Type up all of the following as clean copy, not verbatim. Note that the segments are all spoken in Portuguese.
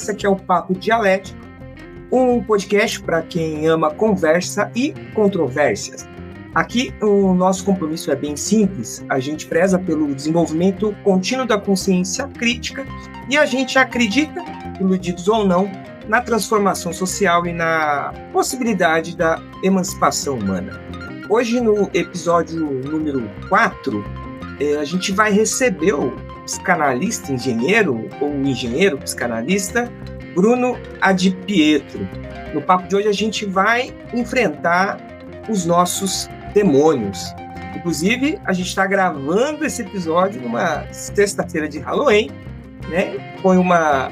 Esse aqui é o Papo Dialético, um podcast para quem ama conversa e controvérsias. Aqui o nosso compromisso é bem simples, a gente preza pelo desenvolvimento contínuo da consciência crítica e a gente acredita, iludidos ou não, na transformação social e na possibilidade da emancipação humana. Hoje, no episódio número 4, a gente vai receber o psicanalista engenheiro, ou engenheiro psicanalista, Bruno Adipietro. No papo de hoje a gente vai enfrentar os nossos demônios. Inclusive, a gente está gravando esse episódio numa sexta-feira de Halloween, né? Foi uma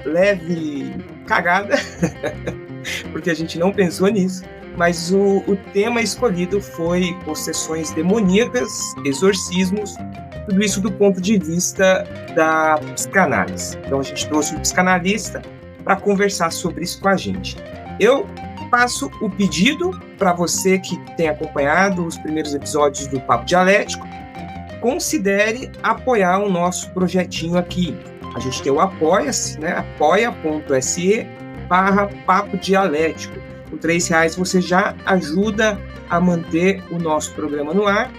leve cagada, porque a gente não pensou nisso, mas o tema escolhido foi possessões demoníacas, exorcismos, tudo isso do ponto de vista da psicanálise. Então a gente trouxe um psicanalista para conversar sobre isso com a gente. Eu passo o pedido para você que tem acompanhado os primeiros episódios do Papo Dialético, considere apoiar o nosso projetinho aqui. A gente tem o Apoia-se, né? apoia.se/Papo Dialético. Com R$3 você já ajuda a manter o nosso programa no ar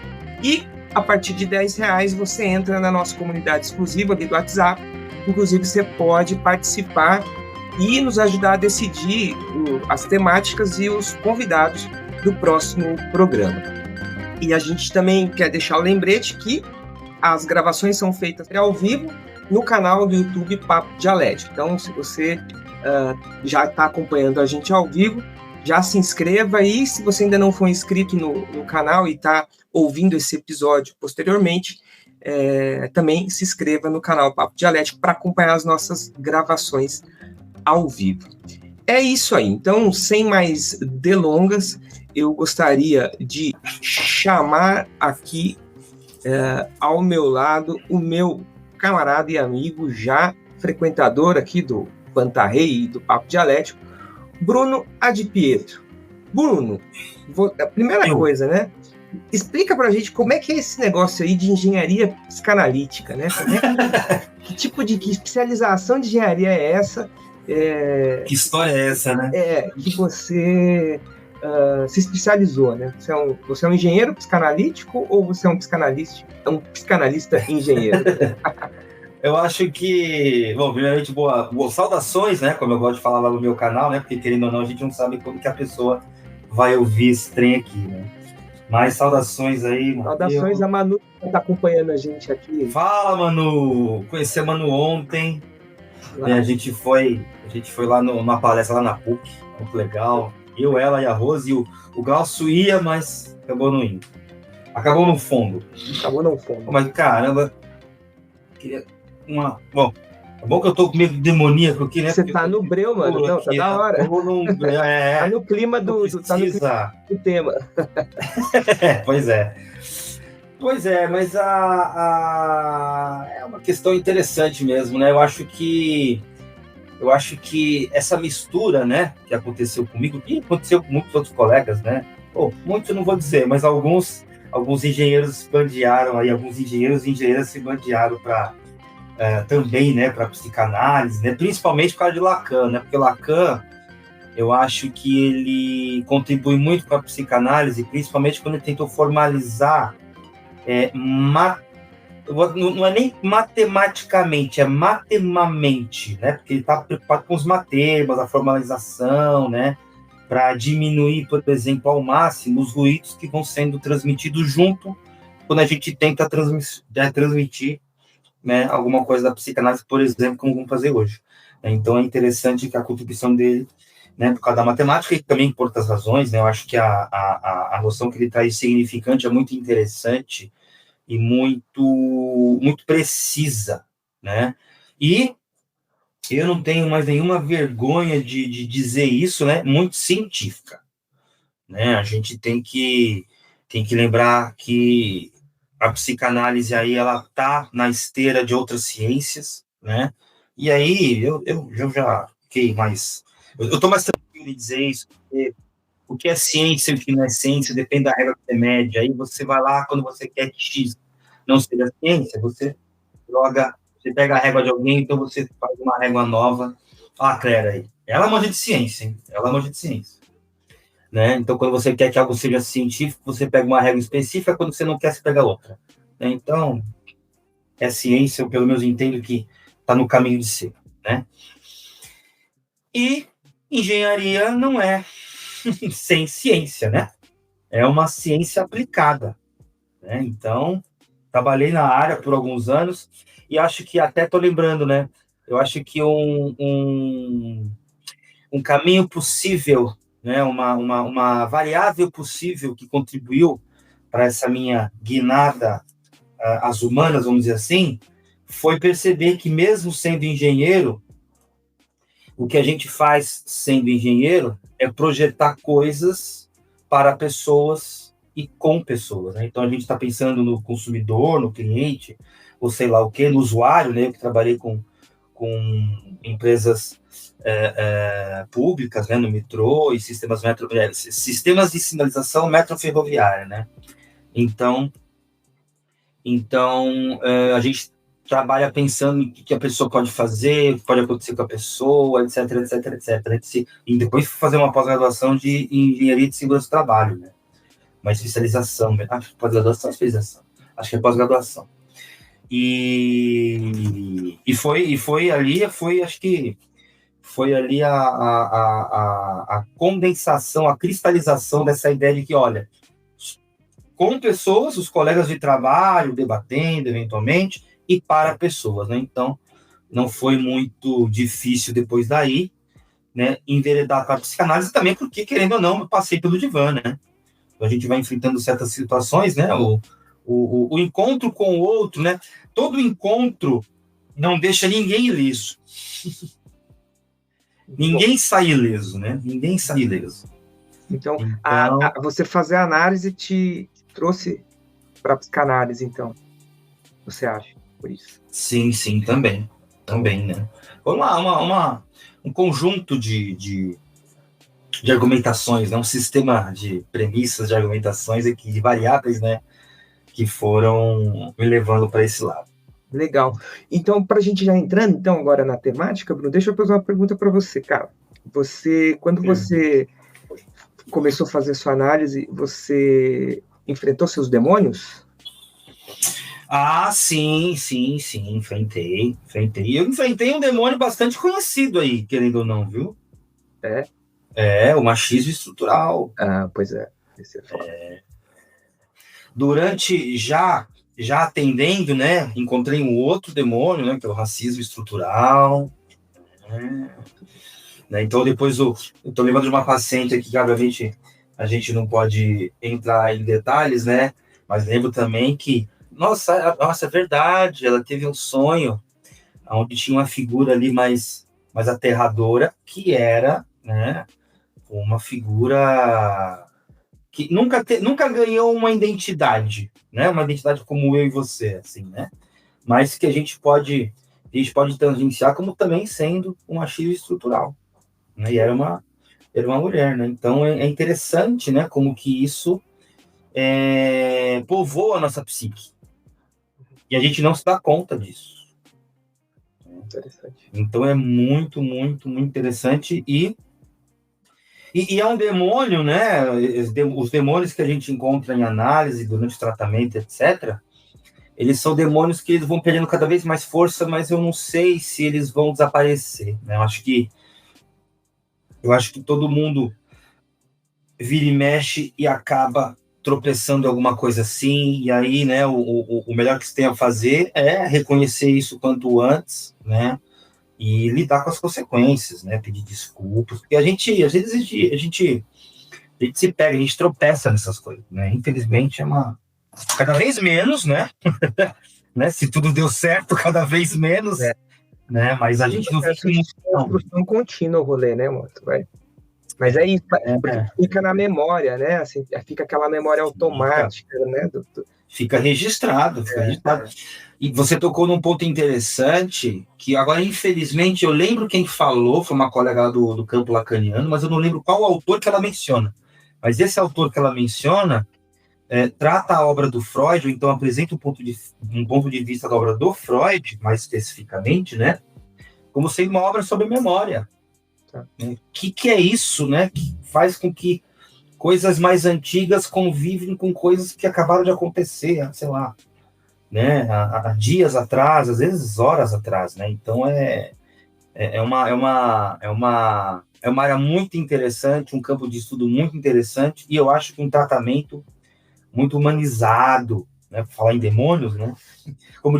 e a partir de R$10 você entra na nossa comunidade exclusiva ali do WhatsApp. Inclusive você pode participar e nos ajudar a decidir as temáticas e os convidados do próximo programa. E a gente também quer deixar o lembrete que as gravações são feitas ao vivo no canal do YouTube Papo Dialético. Então, se você já está acompanhando a gente ao vivo, já se inscreva, e se você ainda não for inscrito no canal e está ouvindo esse episódio posteriormente, também se inscreva no canal Papo Dialético para acompanhar as nossas gravações ao vivo. É isso aí. Então, sem mais delongas, eu gostaria de chamar aqui ao meu lado o meu camarada e amigo, já frequentador aqui do Pantarrei e do Papo Dialético, Bruno Adipietro. Bruno, a primeira coisa, né? Explica pra gente como é que é esse negócio aí de engenharia psicanalítica, né? Que tipo de especialização de engenharia é essa? Que história é essa, né? Que você se especializou, né? Você é um engenheiro psicanalítico ou você é um psicanalista engenheiro? Eu acho que, bom, primeiramente, boas saudações, né? Como eu gosto de falar lá no meu canal, né? Porque, querendo ou não, a gente não sabe como que a pessoa vai ouvir esse trem aqui, né? Mas saudações aí, mano. Saudações a Manu, que está acompanhando a gente aqui. Fala, Manu! Conheci a Manu ontem. A gente foi lá numa palestra lá na PUC, muito legal. Eu, ela e a Rose, e o Glaucio ia, mas acabou não indo. Acabou no fundo. Mas, caramba, queria Bom, é bom que eu tô meio demoníaco aqui, né? Você tá no breu, mano. Não, tá da hora. Tá no clima do tema. Pois é. Pois é, mas é uma questão interessante mesmo, né? Eu acho que essa mistura, né, que aconteceu comigo, e aconteceu com muitos outros colegas, né? Muitos eu não vou dizer, mas alguns engenheiros se bandearam aí, alguns engenheiros e engenheiras se bandearam para também, né, para psicanálise, né? Principalmente por causa de Lacan, né? Porque Lacan, eu acho que ele contribui muito com a psicanálise, principalmente quando ele tentou formalizar não é nem matematicamente, é matemamente, né? Porque ele está preocupado com os matemas, a formalização, né? Para diminuir, por exemplo, ao máximo os ruídos que vão sendo transmitidos junto quando a gente tenta transmitir, né, alguma coisa da psicanálise, por exemplo, como vamos fazer hoje. Então é interessante que a contribuição dele, né, por causa da matemática e também por outras razões, né? Eu acho que a noção que ele traz significante é muito interessante e muito, muito precisa, né? E eu não tenho mais nenhuma vergonha de dizer isso, né? Muito científica, né? A gente tem que lembrar que a psicanálise aí, ela tá na esteira de outras ciências, né? E aí eu já fiquei mais... Eu tô mais tranquilo em dizer isso, porque o que é ciência e o que não é ciência depende da regra que você mede. Aí você vai lá, quando você quer que X não seja ciência, você pega a régua de alguém, então você faz uma régua nova Ah, Claire aí. Ela manja de ciência, hein? Ela manja de ciência. Né? Então, quando você quer que algo seja científico, você pega uma regra específica, quando você não quer, você pega outra. Né? Então, é ciência, eu pelo menos entendo que está no caminho de ser. Né? E engenharia não é sem ciência, né? É uma ciência aplicada. Né? Então, trabalhei na área por alguns anos e acho que até estou lembrando, né? Eu acho que um caminho possível, né? Uma variável possível que contribuiu para essa minha guinada às humanas, vamos dizer assim, foi perceber que mesmo sendo engenheiro, o que a gente faz sendo engenheiro é projetar coisas para pessoas e com pessoas. Né? Então, a gente está pensando no consumidor, no cliente, ou sei lá o quê, no usuário, né? Eu que trabalhei com empresas públicas, né? No metrô e sistemas de sinalização metroferroviária, né? Então a gente trabalha pensando em o que a pessoa pode fazer, o que pode acontecer com a pessoa, etc, etc, etc. E depois fazer uma pós-graduação de engenharia de segurança do trabalho, né? Uma especialização, pós-graduação, especialização. Acho que é pós-graduação. E foi ali, acho que foi ali a condensação, a cristalização dessa ideia de que, olha, com pessoas, os colegas de trabalho, debatendo eventualmente, e para pessoas, né? Então, não foi muito difícil depois daí, né, enveredar para a psicanálise também, porque, querendo ou não, eu passei pelo divã, né? Então, a gente vai enfrentando certas situações, né? O encontro com o outro, né? Todo encontro não deixa ninguém ileso. Ninguém sai ileso, né? Ninguém sai ileso. Então, você fazer a análise te trouxe para a psicanálise, então, você acha, por isso? Sim, também, né? Foi um conjunto de argumentações, né? Um sistema de premissas, de argumentações e de variáveis, né? Que foram me levando para esse lado. Legal. Então, para a gente já entrando então agora na temática, Bruno, deixa eu fazer uma pergunta para você, cara. Quando você começou a fazer sua análise, você enfrentou seus demônios? Ah, sim, enfrentei. Eu enfrentei um demônio bastante conhecido aí, querendo ou não, viu? O machismo estrutural. Ah, pois é. Durante já atendendo, né, encontrei um outro demônio, né, que é o racismo estrutural. Né? Então, depois eu tô lembrando de uma paciente aqui que, obviamente, a gente não pode entrar em detalhes, né, mas lembro também que, nossa, é verdade, ela teve um sonho onde tinha uma figura ali mais aterradora, que era, né, uma figura que nunca ganhou uma identidade, né? Uma identidade como eu e você, assim, né? Mas que a gente pode tangenciar como também sendo um machismo estrutural, né? E era uma mulher, né? Então é interessante, né? Como que isso povoa a nossa psique. E a gente não se dá conta disso. Interessante. Então é muito, muito, muito interessante e é um demônio, né? Os demônios que a gente encontra em análise, durante o tratamento, etc., eles são demônios que eles vão perdendo cada vez mais força, mas eu não sei se eles vão desaparecer. Né? Eu acho que todo mundo vira e mexe e acaba tropeçando em alguma coisa assim, e aí, né, o melhor que se tem a fazer é reconhecer isso quanto antes, né? E lidar com as consequências, né? Pedir desculpas, porque às vezes a gente se pega, a gente tropeça nessas coisas, né? Infelizmente cada vez menos, né? Né? Se tudo deu certo, cada vez menos, né? Mas a gente não fica em construção contínua o rolê, né, moto? Mas é isso, porque fica na memória, né? Assim, fica aquela memória automática, né? Fica registrado. E você tocou num ponto interessante, que agora, infelizmente, eu lembro quem falou, foi uma colega do campo lacaniano, mas eu não lembro qual autor que ela menciona. Mas esse autor que ela menciona trata a obra do Freud, ou então apresenta um ponto de vista da obra do Freud, mais especificamente, né? Como sendo uma obra sobre memória. O que é isso, né? Que faz com que coisas mais antigas convivem com coisas que acabaram de acontecer, sei lá, né? Há dias atrás, às vezes horas atrás, né? Então é uma área muito interessante, um campo de estudo muito interessante, e eu acho que um tratamento muito humanizado, né? Por falar em demônios, né? Como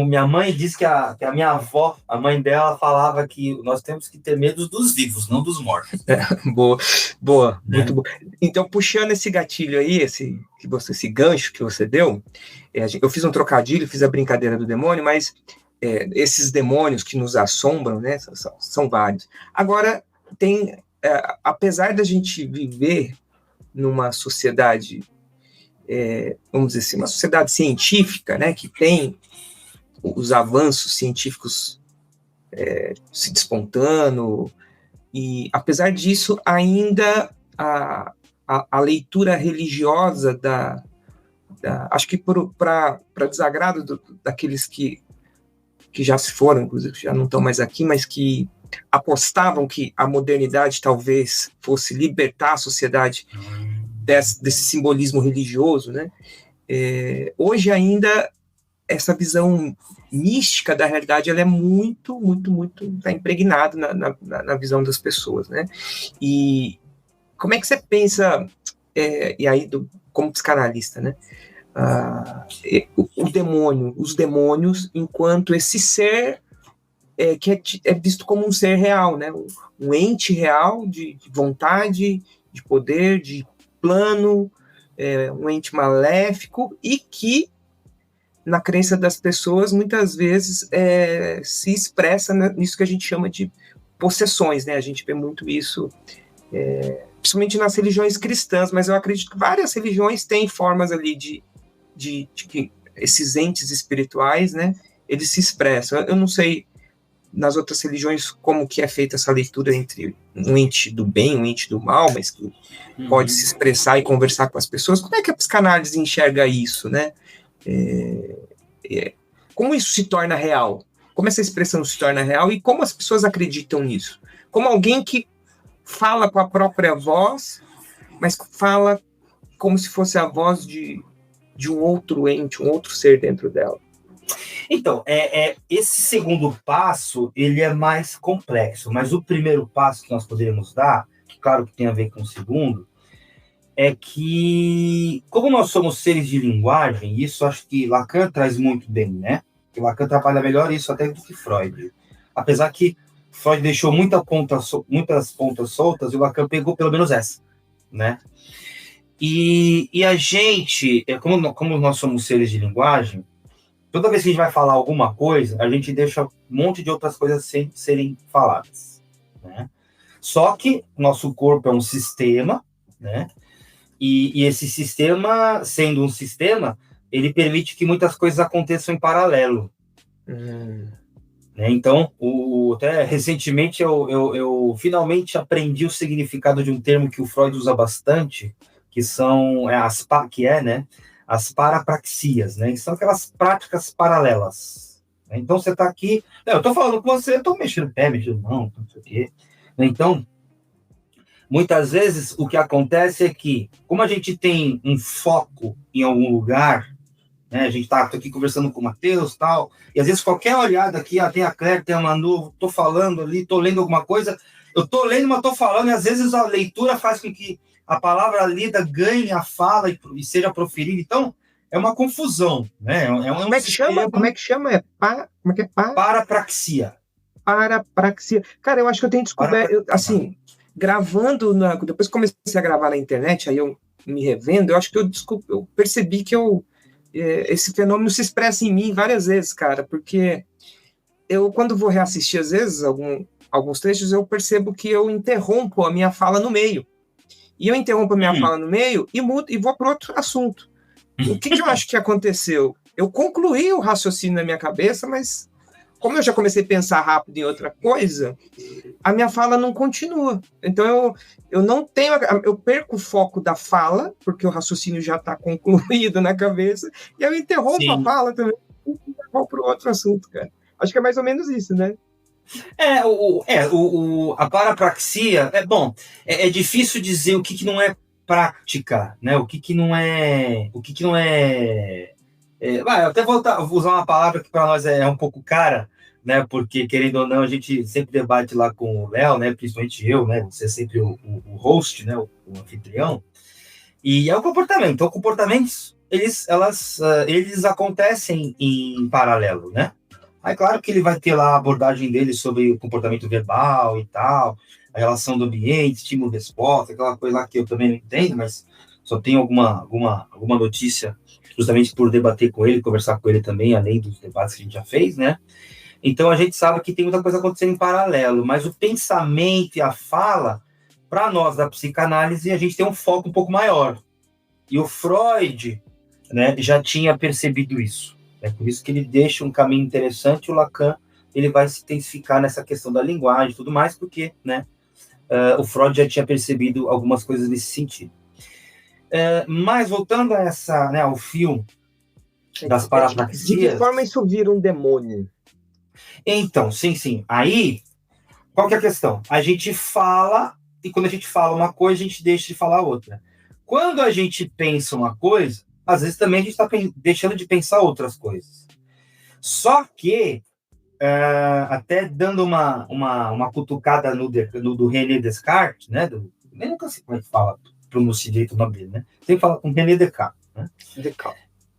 minha mãe disse que a minha avó, a mãe dela, falava que nós temos que ter medo dos vivos, não dos mortos. Boa, muito boa. Então, puxando esse gatilho aí, esse gancho que você deu, eu fiz um trocadilho, fiz a brincadeira do demônio, mas esses demônios que nos assombram, né, são vários. Agora, apesar da gente viver numa sociedade, vamos dizer assim, uma sociedade científica, né, que tem os avanços científicos se despontando, e apesar disso, ainda a leitura religiosa acho que para desagrado daqueles que já se foram, inclusive, que já não estão mais aqui, mas que apostavam que a modernidade talvez fosse libertar a sociedade desse simbolismo religioso, né? Hoje ainda essa visão mística da realidade, ela é muito, muito, muito, está impregnada na visão das pessoas, né? E como é que você pensa, e aí como psicanalista, né? O demônio, os demônios, enquanto esse ser que é visto como um ser real, né? Um ente real de vontade, de poder, de plano, um ente maléfico, e que, na crença das pessoas, muitas vezes se expressa nisso que a gente chama de possessões, né? A gente vê muito isso, principalmente nas religiões cristãs, mas eu acredito que várias religiões têm formas ali de que esses entes espirituais, né, eles se expressam. Eu não sei nas outras religiões como que é feita essa leitura entre um ente do bem, um ente do mal, mas que pode se expressar e conversar com as pessoas. Como é que a psicanálise enxerga isso, né? Como isso se torna real? Como essa expressão se torna real e como as pessoas acreditam nisso? Como alguém que fala com a própria voz, mas fala como se fosse a voz de um outro ente, um outro ser dentro dela. Então, esse segundo passo, ele é mais complexo, mas o primeiro passo que nós poderíamos dar, que claro que tem a ver com o segundo, é que, como nós somos seres de linguagem, isso acho que Lacan traz muito bem, né? Que Lacan trabalha melhor isso até do que Freud. Apesar que Freud deixou muitas pontas soltas e o Lacan pegou pelo menos essa, né? E a gente, como nós somos seres de linguagem, toda vez que a gente vai falar alguma coisa, a gente deixa um monte de outras coisas sem serem faladas, né? Só que nosso corpo é um sistema, né? E esse sistema, sendo um sistema, ele permite que muitas coisas aconteçam em paralelo. Né? Então, até recentemente eu finalmente aprendi o significado de um termo que o Freud usa bastante, que são né, as parapraxias, né? Que são aquelas práticas paralelas. Então, você está aqui, eu estou falando com você, estou mexendo pé, mexendo mão, não sei o quê. Então, muitas vezes o que acontece é que, como a gente tem um foco em algum lugar, né, a gente está aqui conversando com o Matheus e tal, e às vezes qualquer olhada aqui, tem a Claire, tem a Manu, estou falando ali, estou lendo alguma coisa, eu estou lendo, mas estou falando, e às vezes a leitura faz com que a palavra lida ganhe a fala e seja proferida. Então, é uma confusão, né? Como é que chama? Como é que chama? Como é que é? Parapraxia. Parapraxia. Cara, eu acho que eu tenho descoberto, assim, gravando, depois que comecei a gravar na internet, aí eu me revendo, eu acho que eu percebi que esse fenômeno se expressa em mim várias vezes, cara, porque eu, quando vou reassistir, às vezes, alguns trechos, eu percebo que eu interrompo a minha fala no meio. E eu interrompo a minha fala no meio e mudo e vou para outro assunto. O que eu acho que aconteceu? Eu concluí o raciocínio na minha cabeça, mas como eu já comecei a pensar rápido em outra coisa, a minha fala não continua. Então eu não tenho, eu perco o foco da fala, porque o raciocínio já está concluído na cabeça, e eu interrompo a fala também e vou para o outro assunto, cara. Acho que é mais ou menos isso, né? A parapraxia, é difícil dizer o que não é prática, né? O que não é. Eu até vou usar uma palavra que para nós é um pouco cara, né? Porque, querendo ou não, a gente sempre debate lá com o Léo, né? Principalmente eu, né? Você é sempre o host, né? O anfitrião. E é o comportamento. Então, comportamentos, eles acontecem em paralelo, né? Aí, claro que ele vai ter lá a abordagem dele sobre o comportamento verbal e tal, a relação do ambiente, estímulo-resposta, aquela coisa lá que eu também não entendo, mas só tenho alguma notícia justamente por debater com ele, conversar com ele também, além dos debates que a gente já fez, né? Então, a gente sabe que tem muita coisa acontecendo em paralelo, mas o pensamento e a fala, para nós da psicanálise, a gente tem um foco um pouco maior. E o Freud, né, já tinha percebido isso. É por isso que ele deixa um caminho interessante. O Lacan, ele vai se intensificar nessa questão da linguagem e tudo mais, porque, né, o Freud já tinha percebido algumas coisas nesse sentido. Mas voltando a né, ao fio das parapraxias... De que forma isso vira um demônio? Então, sim. Aí, qual que é a questão? A gente fala, e quando a gente fala uma coisa, a gente deixa de falar outra. Quando a gente pensa uma coisa, às vezes também a gente está deixando de pensar outras coisas. Só que, até dando uma cutucada no do René Descartes, né? Eu nunca sei como é que fala, pronuncia direito o nome dele, né? Tem que falar com René Descartes, né?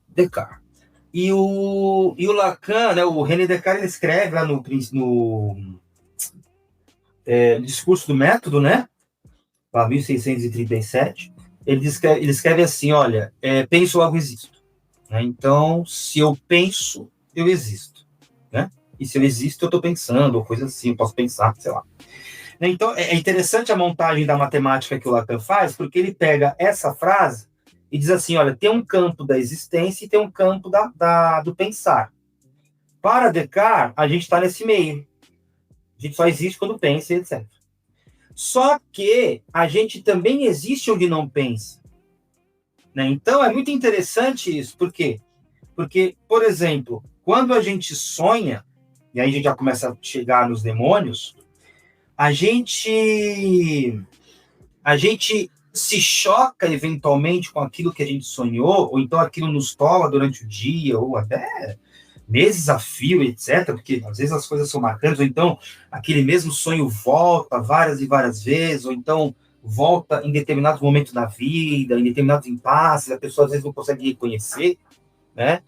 Descartes. E o Lacan, né? O René Descartes, ele escreve lá no Discurso do Método, né? Lá, 1637. Ele escreve assim, olha, penso, logo existo. Né? Então, se eu penso, eu existo. Né? E se eu existo, eu estou pensando, ou coisa assim, eu posso pensar, sei lá. Então, é interessante a montagem da matemática que o Lacan faz, porque ele pega essa frase e diz assim, olha, tem um campo da existência e tem um campo do pensar. Para Descartes, a gente está nesse meio. A gente só existe quando pensa, etc. Só que a gente também existe onde não pensa. Né? Então, é muito interessante isso. Por quê? Porque, por exemplo, quando a gente sonha, e aí a gente já começa a chegar nos demônios, a gente se choca eventualmente com aquilo que a gente sonhou, ou então aquilo nos tola durante o dia, ou até meses a fio, etc., porque às vezes as coisas são marcantes, ou então aquele mesmo sonho volta várias e várias vezes, ou então volta em determinados momentos da vida, em determinados impasses, a pessoa às vezes não consegue reconhecer, né?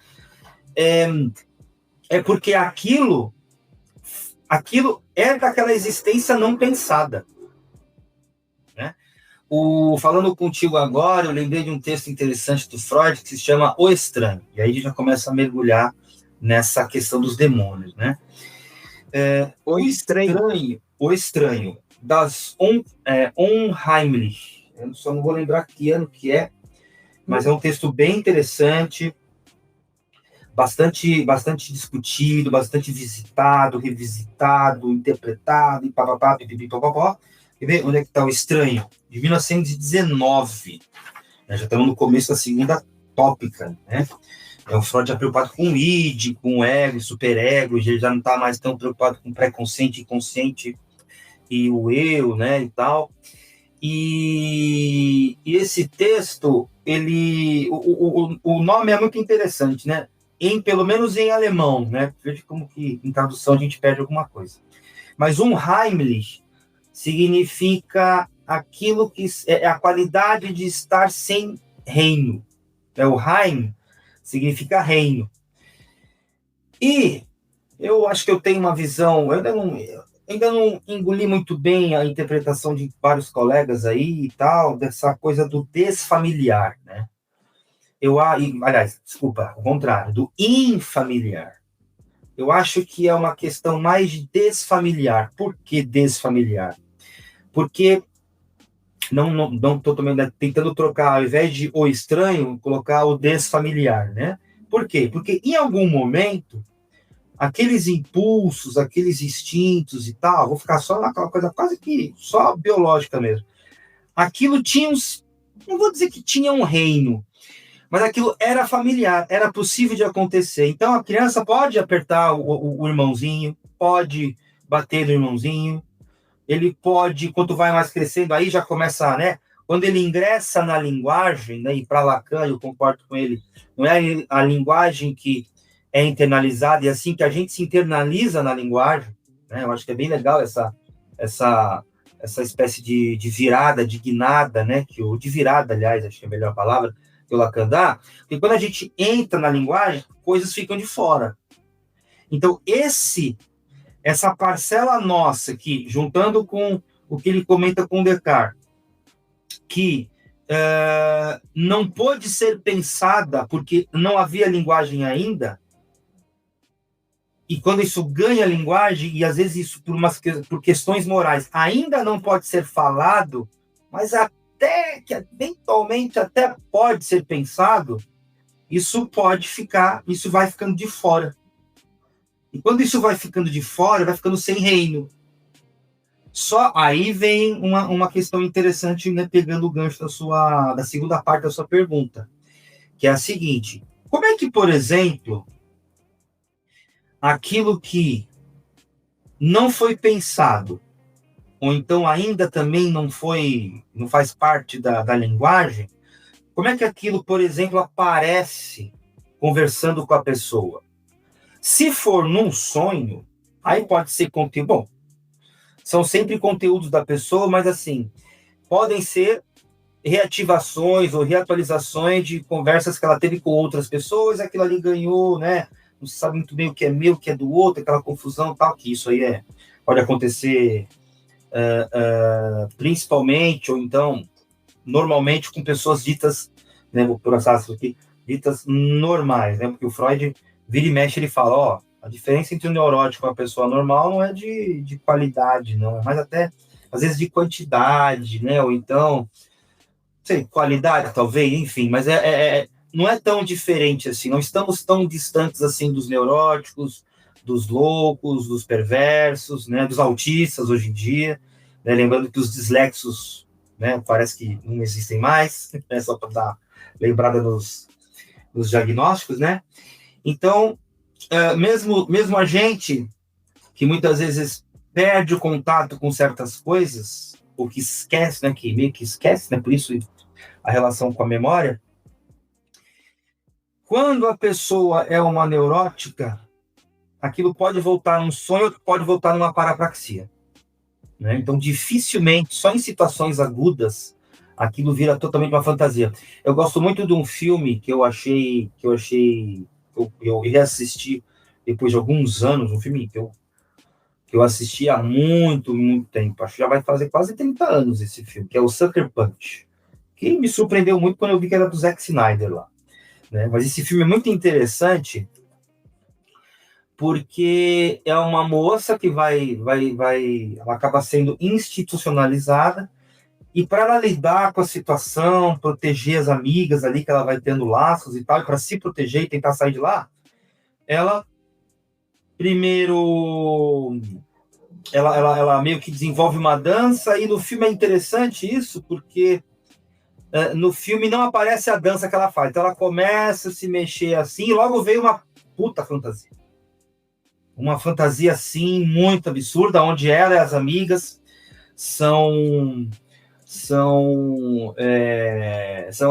Porque aquilo é daquela existência não pensada, né? Falando contigo agora, eu lembrei de um texto interessante do Freud que se chama O Estranho, e aí a gente já começa a mergulhar nessa questão dos demônios, né? O Estranho, das Unheimlich. Eu só não vou lembrar que ano que é, mas é um texto bem interessante, bastante discutido, bastante visitado, revisitado, interpretado, e papapá, pipipipopopó. Quer ver onde é que está O Estranho? De 1919. Já estamos no começo da segunda tópica, né? O Freud já preocupado com o id, com o ego, superego, ele já não está mais tão preocupado com o pré-consciente, inconsciente e o eu, né, e tal. E esse texto, o nome é muito interessante, né? Pelo menos em alemão, né? Veja como que em tradução a gente perde alguma coisa. Mas Unheimlich significa aquilo que é a qualidade de estar sem reino. O Heim significa reino. E eu acho que eu tenho uma visão, eu ainda não engoli muito bem a interpretação de vários colegas aí e tal, dessa coisa do desfamiliar, né? Aliás, desculpa, ao contrário, do infamiliar. Eu acho que é uma questão mais de desfamiliar. Por que desfamiliar? Porque não estou também tentando trocar, ao invés de o estranho, colocar o desfamiliar, né? Por quê? Porque em algum momento, aqueles impulsos, aqueles instintos e tal, vou ficar só naquela coisa quase que só biológica mesmo. Aquilo tinha não vou dizer que tinha um reino, mas aquilo era familiar, era possível de acontecer. Então a criança pode apertar o irmãozinho, pode bater no irmãozinho, ele pode, quando vai mais crescendo, aí já começa, né? Quando ele ingressa na linguagem, né, e para Lacan, eu concordo com ele, não é a linguagem que é internalizada, e assim que a gente se internaliza na linguagem, né? Eu acho que é bem legal essa espécie de virada, de guinada, né? De virada, aliás, acho que é a melhor palavra que o Lacan dá, porque quando a gente entra na linguagem, coisas ficam de fora. Então, essa parcela nossa aqui, juntando com o que ele comenta com Descartes, que não pôde ser pensada porque não havia linguagem ainda, e quando isso ganha linguagem, e às vezes isso por questões morais ainda não pode ser falado, mas até que eventualmente até pode ser pensado, isso vai ficando de fora. E quando isso vai ficando de fora, vai ficando sem reino. Só aí vem uma questão interessante, né, pegando o gancho da segunda parte da sua pergunta, que é a seguinte: como é que, por exemplo, aquilo que não foi pensado, ou então ainda também não faz parte da linguagem, como é que aquilo, por exemplo, aparece conversando com a pessoa? Se for num sonho, aí pode ser conteúdo. Bom, são sempre conteúdos da pessoa, mas assim, podem ser reativações ou reatualizações de conversas que ela teve com outras pessoas, aquilo ali ganhou, né? Não se sabe muito bem o que é meu, o que é do outro, aquela confusão tal, que isso aí pode acontecer principalmente, ou então, normalmente, com pessoas ditas, né, vou passar isso aqui, ditas normais, né? Porque o Freud vira e mexe, ele fala, ó, a diferença entre o neurótico e uma pessoa normal não é de qualidade, não, mas até, às vezes, de quantidade, né? Ou então, sei, qualidade, talvez, enfim, mas não é tão diferente assim, não estamos tão distantes assim dos neuróticos, dos loucos, dos perversos, né? Dos autistas hoje em dia, né? Lembrando que os dislexos, né, parece que não existem mais, né? Só para dar lembrada nos diagnósticos, né? Então, mesmo a gente, que muitas vezes perde o contato com certas coisas, ou que esquece, né, que meio que esquece, né, por isso a relação com a memória, quando a pessoa é uma neurótica, aquilo pode voltar num sonho, pode voltar numa parapraxia, né? Então, dificilmente, só em situações agudas, aquilo vira totalmente uma fantasia. Eu gosto muito de um filme que eu reassisti depois de alguns anos, um filme que eu assisti há muito, muito tempo. Acho que já vai fazer quase 30 anos esse filme, que é o Sucker Punch, que me surpreendeu muito quando eu vi que era do Zack Snyder lá, né? Mas esse filme é muito interessante porque é uma moça que ela acaba sendo institucionalizada, e para ela lidar com a situação, proteger as amigas ali, que ela vai tendo laços e tal, e para se proteger e tentar sair de lá, ela primeiro ela meio que desenvolve uma dança, e no filme é interessante isso, porque no filme não aparece a dança que ela faz, então ela começa a se mexer assim, e logo veio uma puta fantasia. Uma fantasia, assim, muito absurda, onde ela e as amigas são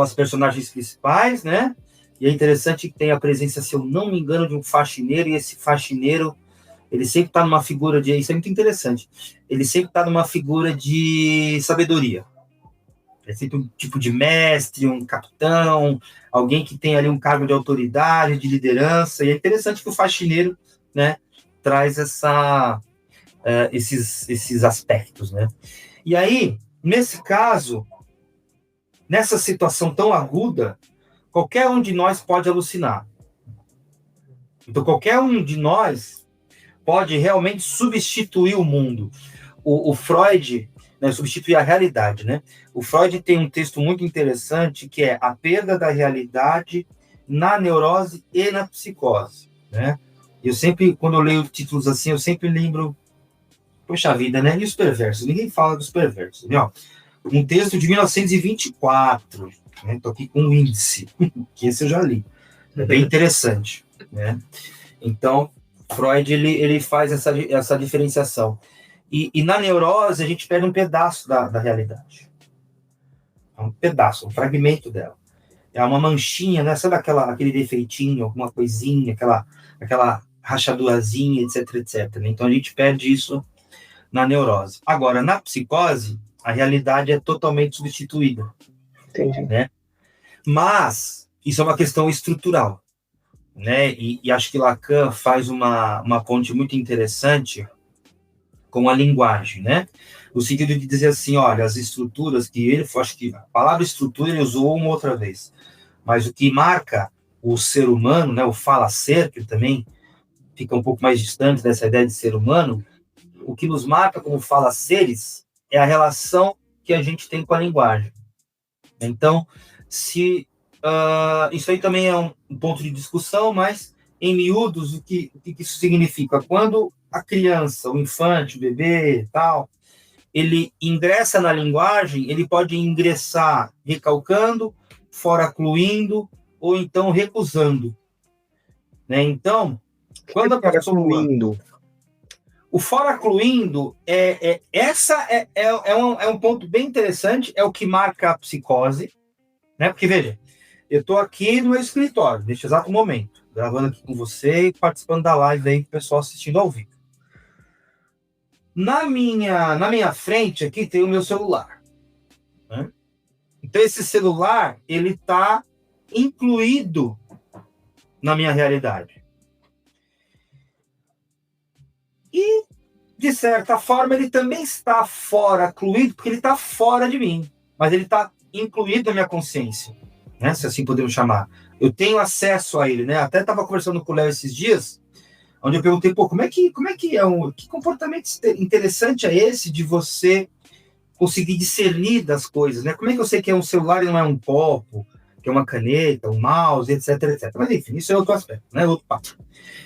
as personagens principais, né? E é interessante que tem a presença, se eu não me engano, de um faxineiro, e esse faxineiro, ele sempre está numa figura de... Isso é muito interessante. Ele sempre está numa figura de sabedoria. É sempre um tipo de mestre, um capitão, alguém que tem ali um cargo de autoridade, de liderança. E é interessante que o faxineiro, né, traz esses aspectos, né? E aí, nesse caso, nessa situação tão aguda, qualquer um de nós pode alucinar. Então, qualquer um de nós pode realmente substituir o mundo. O Freud, né, substituir a realidade, né? O Freud tem um texto muito interessante que é a perda da realidade na neurose e na psicose, né? Eu sempre, quando eu leio títulos assim, eu sempre lembro, poxa vida, né? E os perversos? Ninguém fala dos perversos, né? Um texto de 1924, né? Tô aqui com um índice, que esse eu já li. É bem interessante, né? Então, Freud ele faz essa diferenciação. E na neurose, a gente perde um pedaço da realidade. É um pedaço, um fragmento dela. É uma manchinha, né? Sabe aquele defeitinho, alguma coisinha, aquela rachadurazinha, etc, etc. Né? Então a gente perde isso na neurose. Agora, na psicose, a realidade é totalmente substituída. Entendi. Né? Mas isso é uma questão estrutural. Né? E acho que Lacan faz uma ponte muito interessante com a linguagem, né? No sentido de dizer assim, olha, as estruturas que ele, acho que a palavra estrutura ele usou uma outra vez, mas o que marca o ser humano, né, o fala-ser, que também fica um pouco mais distante dessa ideia de ser humano, o que nos marca como fala-seres é a relação que a gente tem com a linguagem. Então, isso aí também é um ponto de discussão, mas, em miúdos, o que isso significa? Quando a criança, o infante, o bebê, tal, ele ingressa na linguagem, ele pode ingressar recalcando, foracluindo, ou então recusando. Né? Então, quando a pessoa... O foracluindo é um ponto bem interessante, é o que marca a psicose, né? Porque, veja, eu estou aqui no meu escritório, neste exato momento, gravando aqui com você e participando da live aí com o pessoal assistindo ao vivo. Na minha frente aqui tem o meu celular. Né? Então, esse celular, ele está incluído na minha realidade. E, de certa forma, ele também está incluído, porque ele está fora de mim. Mas ele está incluído na minha consciência, né? Se assim podemos chamar. Eu tenho acesso a ele, né? Até estava conversando com o Léo esses dias, onde eu perguntei, como é que que comportamento interessante é esse de você conseguir discernir das coisas, né? Como é que eu sei que é um celular e não é um copo, que é uma caneta, um mouse, etc, etc. Mas enfim, isso é outro aspecto, né? Outro papo.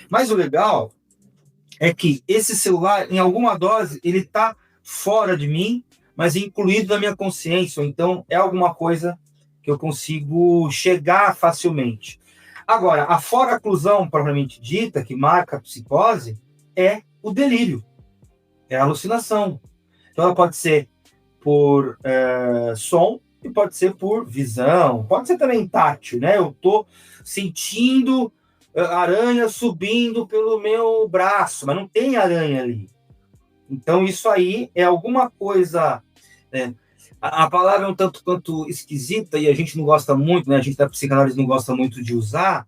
Mas o legal é que esse celular, em alguma dose, ele está fora de mim, mas incluído na minha consciência. Então, é alguma coisa que eu consigo chegar facilmente. Agora, a foraclusão, propriamente dita, que marca a psicose, é o delírio, é a alucinação. Então, ela pode ser por som e pode ser por visão, pode ser também tátil, né? Eu estou sentindo aranha subindo pelo meu braço, mas não tem aranha ali. Então, isso aí é alguma coisa... Né? A palavra é um tanto quanto esquisita e a gente não gosta muito, né? A gente da psicanálise não gosta muito de usar.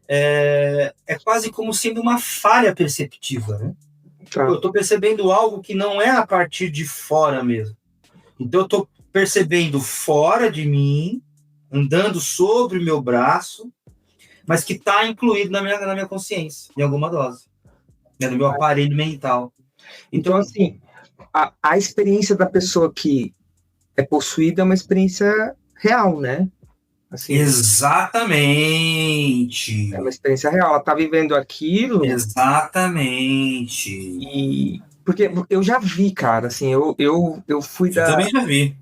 É quase como sendo uma falha perceptiva, né? Tá. Eu estou percebendo algo que não é a partir de fora mesmo. Então, eu estou percebendo fora de mim, andando sobre o meu braço, mas que está incluído na minha consciência, em alguma dose, né? No meu aparelho mental. Então assim, a experiência da pessoa que é possuída é uma experiência real, né? Assim, exatamente. É uma experiência real. Ela está vivendo aquilo. Exatamente. E porque eu já vi, cara, assim, eu fui eu também já vi.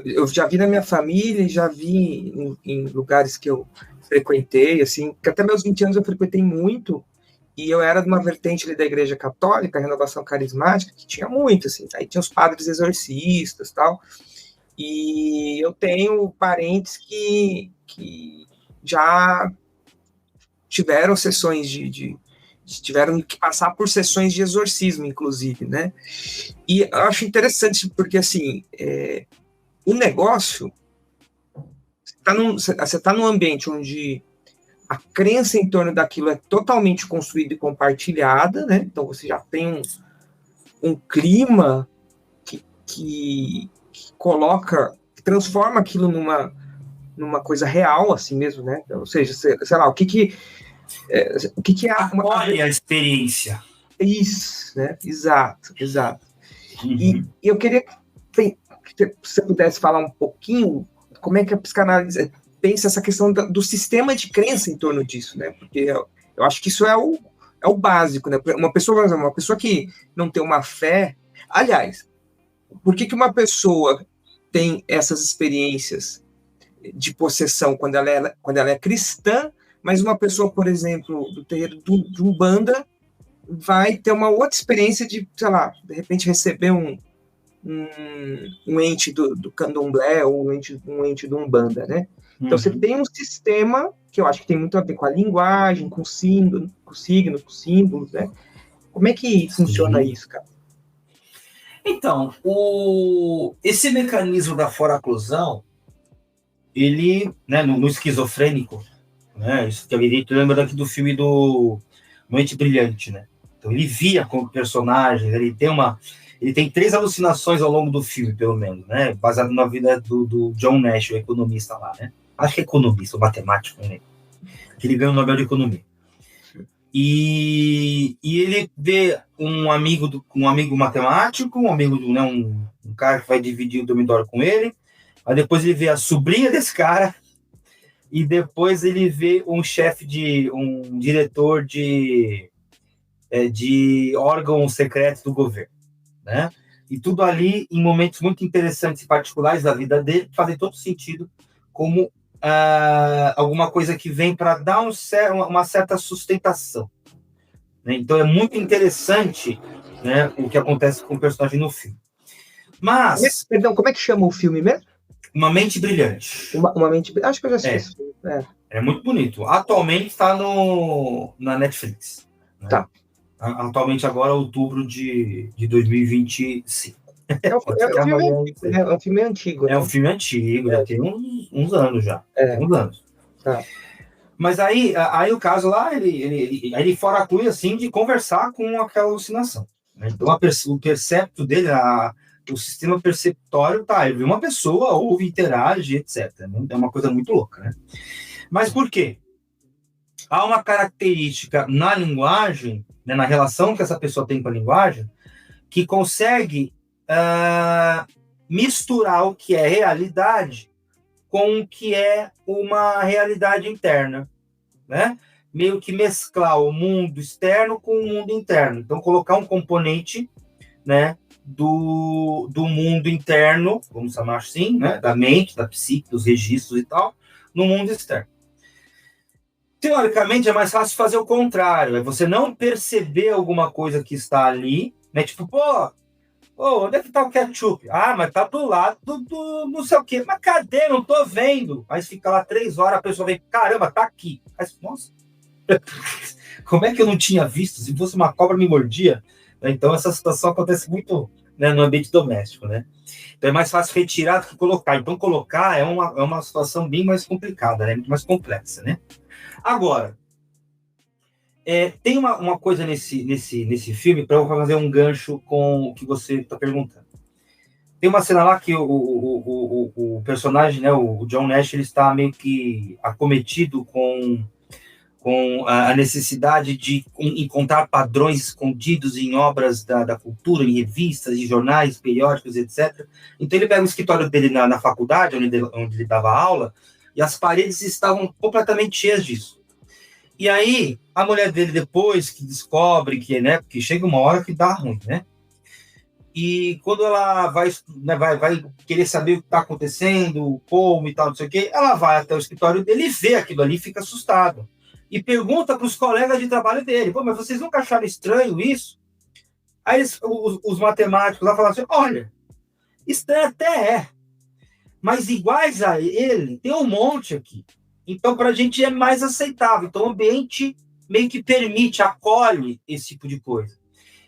Eu já vi na minha família e já vi em lugares que eu frequentei, assim, que até meus 20 anos eu frequentei muito, e eu era de uma vertente ali da Igreja Católica, a Renovação Carismática, que tinha muito, assim, aí tinha os padres exorcistas, tal, e eu tenho parentes que já tiveram sessões tiveram que passar por sessões de exorcismo, inclusive, né? E eu acho interessante porque, assim, o negócio, você está num ambiente onde a crença em torno daquilo é totalmente construída e compartilhada, né? Então você já tem um clima que coloca, que transforma aquilo numa coisa real, assim mesmo, né? Ou seja, sei lá, o que é acolhe a experiência. Isso, né? Exato. Uhum. E eu queria que você pudesse falar um pouquinho como é que a psicanálise pensa essa questão do sistema de crença em torno disso, né? Porque eu acho que isso é o básico, né? Uma pessoa que não tem uma fé... Aliás, por que uma pessoa tem essas experiências de possessão quando ela é cristã, mas uma pessoa, por exemplo, do terreiro de Umbanda vai ter uma outra experiência de, sei lá, de repente receber um ente do candomblé ou um ente do Umbanda, né? Então você tem um sistema que eu acho que tem muito a ver com a linguagem, com signo, com símbolos, né? Como é que funciona isso, cara? Então, esse mecanismo da foraclusão, ele, né, no esquizofrênico, né, isso que a gente lembra aqui do filme do Noite Brilhante, né? Então ele via como personagem, ele tem 3 alucinações ao longo do filme, pelo menos, né? Baseado na vida do John Nash, o economista lá, né? Acho que é economista, ou matemático, né? Que ele ganhou o Nobel de Economia. E ele vê um amigo matemático, um amigo né, um cara que vai dividir o dormitório com ele. Aí depois ele vê a sobrinha desse cara. E depois ele vê um diretor de órgão secreto do governo, né? E tudo ali em momentos muito interessantes e particulares da vida dele, que fazem todo sentido como alguma coisa que vem para dar uma certa sustentação, né? Então é muito interessante, né, o que acontece com o personagem no filme. Mas... Perdão, como é que chama o filme mesmo? Uma Mente Brilhante. Uma Mente Brilhante. Acho que eu já assisti. É muito bonito. Atualmente está na Netflix. Né? Tá. Atualmente agora, outubro de 2025. É um filme antigo. É um filme antigo, já tem uns anos já. Tem uns anos. Tá. Mas aí o caso lá, ele foraclui assim de conversar com aquela alucinação. Né? Então o percepto dele, o sistema perceptório, ele vê uma pessoa, ouve, interage, etc. É uma coisa muito louca, né? Mas por quê? Há uma característica na linguagem, né, na relação que essa pessoa tem com a linguagem, que consegue misturar o que é realidade com o que é uma realidade interna, né? Meio que mesclar o mundo externo com o mundo interno. Então, colocar um componente, né, do mundo interno, vamos chamar assim, né, da mente, da psique, dos registros e tal, no mundo externo. Teoricamente, é mais fácil fazer o contrário, é você não perceber alguma coisa que está ali, né, tipo, onde é que tá o ketchup? Ah, mas tá do lado do não sei o quê. Mas cadê? Não tô vendo. Aí fica lá 3 horas, a pessoa vem, caramba, tá aqui. Aí, nossa, como é que eu não tinha visto? Se fosse uma cobra, me mordia. Então, essa situação acontece muito, né, no ambiente doméstico, né? Então, é mais fácil retirar do que colocar. Então, colocar é uma situação bem mais complicada, né? Muito mais complexa, né? Agora, tem uma coisa nesse filme, para eu fazer um gancho com o que você está perguntando. Tem uma cena lá que o personagem, né, o John Nash, ele está meio que acometido com a necessidade de encontrar padrões escondidos em obras da cultura, em revistas, em jornais, periódicos, etc. Então ele pega o escritório dele na faculdade, onde ele dava aula, e as paredes estavam completamente cheias disso. E aí, a mulher dele, depois que descobre que, né, porque chega uma hora que dá ruim, né? E quando ela vai querer saber o que está acontecendo, como e tal, não sei o quê, ela vai até o escritório dele e vê aquilo ali, fica assustado. E pergunta para os colegas de trabalho dele, mas vocês nunca acharam estranho isso? Aí os matemáticos lá falam assim, olha, estranho até é, mas iguais a ele, tem um monte aqui. Então, para a gente é mais aceitável. Então, o ambiente meio que permite, acolhe esse tipo de coisa.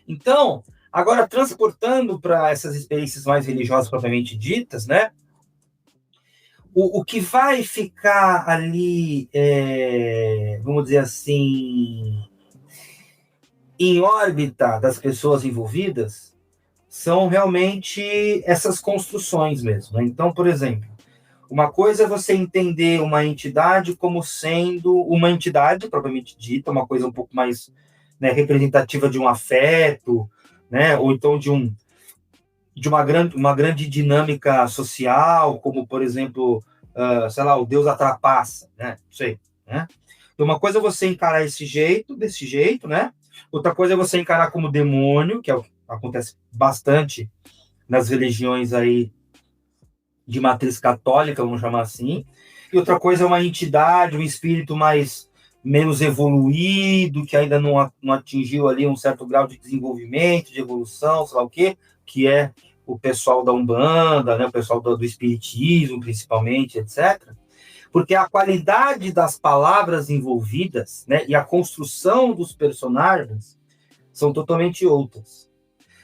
Então, agora, transportando para essas experiências mais religiosas propriamente ditas, né? O que vai ficar ali, vamos dizer assim, em órbita das pessoas envolvidas são realmente essas construções mesmo, né? Então, por exemplo, uma coisa é você entender uma entidade como sendo uma entidade propriamente dita, uma coisa um pouco mais, né, representativa de um afeto, né, ou então de uma grande dinâmica social, como, por exemplo, sei lá, o Deus a trapaça, né, não sei, né? Então, uma coisa é você encarar desse jeito, né? Outra coisa é você encarar como demônio, que é o que acontece bastante nas religiões aí de matriz católica, vamos chamar assim. E outra coisa é uma entidade, um espírito mais menos evoluído, que ainda não atingiu ali um certo grau de desenvolvimento, de evolução, sei lá o quê, que é o pessoal da Umbanda, né, o pessoal do Espiritismo, principalmente, etc. Porque a qualidade das palavras envolvidas, né, e a construção dos personagens são totalmente outras.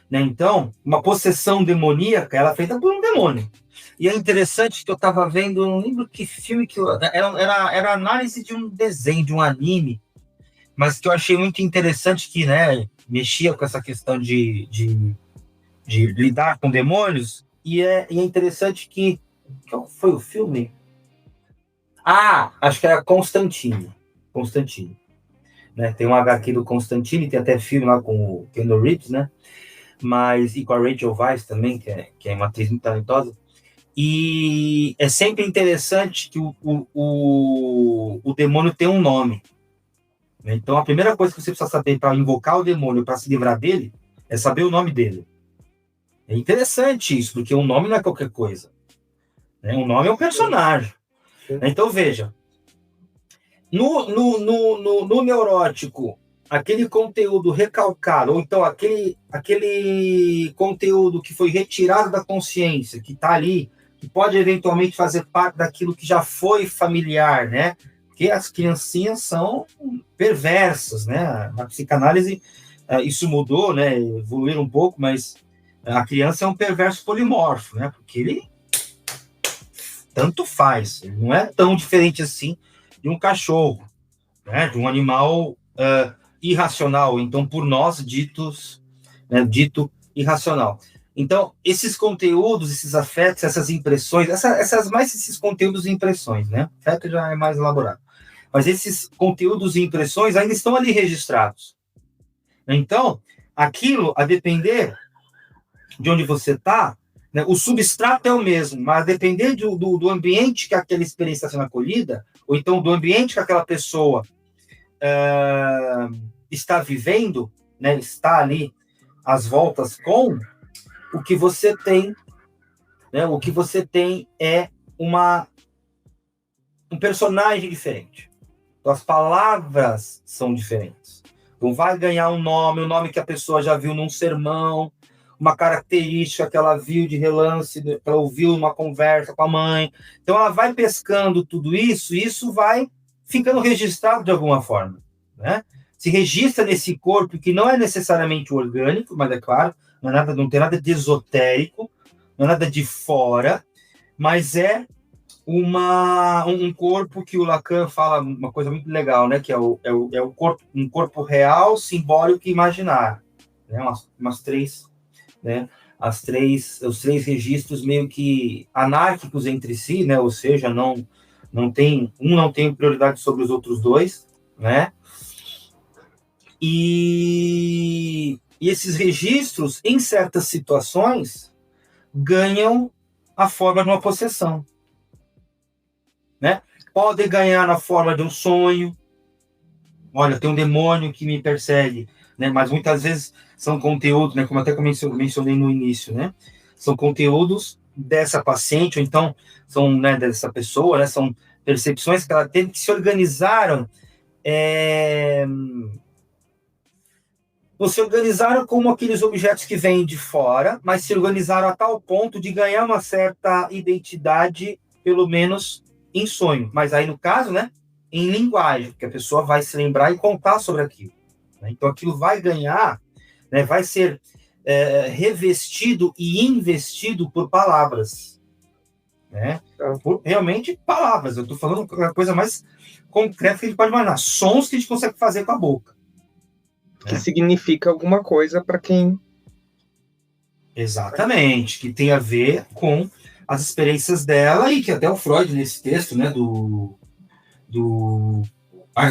Né? Então, uma possessão demoníaca, ela é feita por um demônio. E é interessante que eu estava vendo, não lembro que filme que era análise de um desenho, de um anime, mas que eu achei muito interessante que, né, mexia com essa questão de lidar com demônios, e é interessante que qual foi o filme? Acho que era Constantine. Né? Tem um HQ do Constantine, tem até filme lá com o Keanu Reeves, né? E com a Rachel Weisz também, que é uma atriz muito talentosa. E é sempre interessante que o demônio tem um nome. Né? Então, a primeira coisa que você precisa saber para invocar o demônio, para se livrar dele, é saber o nome dele. É interessante isso, porque o nome não é qualquer coisa. Né? O nome é um personagem. Então, veja. No neurótico, aquele conteúdo recalcado, ou então aquele conteúdo que foi retirado da consciência, que está ali, que pode eventualmente fazer parte daquilo que já foi familiar, né? Porque as criancinhas são perversas, né? Na psicanálise, isso mudou, né? Evoluíram um pouco, mas a criança é um perverso polimorfo, né? Porque ele tanto faz, ele não é tão diferente assim de um cachorro, né? De um animal irracional, então por nós dito irracional. Então, esses conteúdos, esses afetos, essas impressões, esses conteúdos e impressões, né? Afeto já é mais elaborado. Mas esses conteúdos e impressões ainda estão ali registrados. Então, aquilo, a depender de onde você está, né, o substrato é o mesmo, mas a depender do ambiente que aquela experiência está sendo acolhida, ou então do ambiente que aquela pessoa está vivendo, né, está ali às voltas com, o que você tem, né, é um personagem diferente. Então, as palavras são diferentes. Então, vai ganhar um nome que a pessoa já viu num sermão, uma característica que ela viu de relance, que ela ouviu numa conversa com a mãe. Então, ela vai pescando tudo isso, e isso vai ficando registrado de alguma forma. Né? Se registra nesse corpo que não é necessariamente orgânico, mas é claro, não tem nada de esotérico, não é nada de fora, mas é um corpo que o Lacan fala uma coisa muito legal, né? Que é um corpo real, simbólico e imaginário. Né? Umas três, né? Os três registros meio que anárquicos entre si, né? Ou seja, não tem prioridade sobre os outros dois, né? E esses registros, em certas situações, ganham a forma de uma possessão. Né? Podem ganhar na forma de um sonho. Olha, tem um demônio que me persegue. Né? Mas muitas vezes são conteúdos, né? Como até mencionei no início, né? São conteúdos dessa paciente, ou então são, né, dessa pessoa, né? São percepções que ela teve, que se organizaram se organizaram como aqueles objetos que vêm de fora, mas se organizaram a tal ponto de ganhar uma certa identidade, pelo menos em sonho. Mas aí, no caso, né, em linguagem, que a pessoa vai se lembrar e contar sobre aquilo. Né? Então, aquilo vai ganhar, né, vai ser revestido e investido por palavras. Né? Por, realmente, palavras. Eu estou falando a coisa mais concreta que a gente pode imaginar. Sons que a gente consegue fazer com a boca. Que significa alguma coisa para quem... Exatamente, que tem a ver com as experiências dela, e que até o Freud, nesse texto, né, eu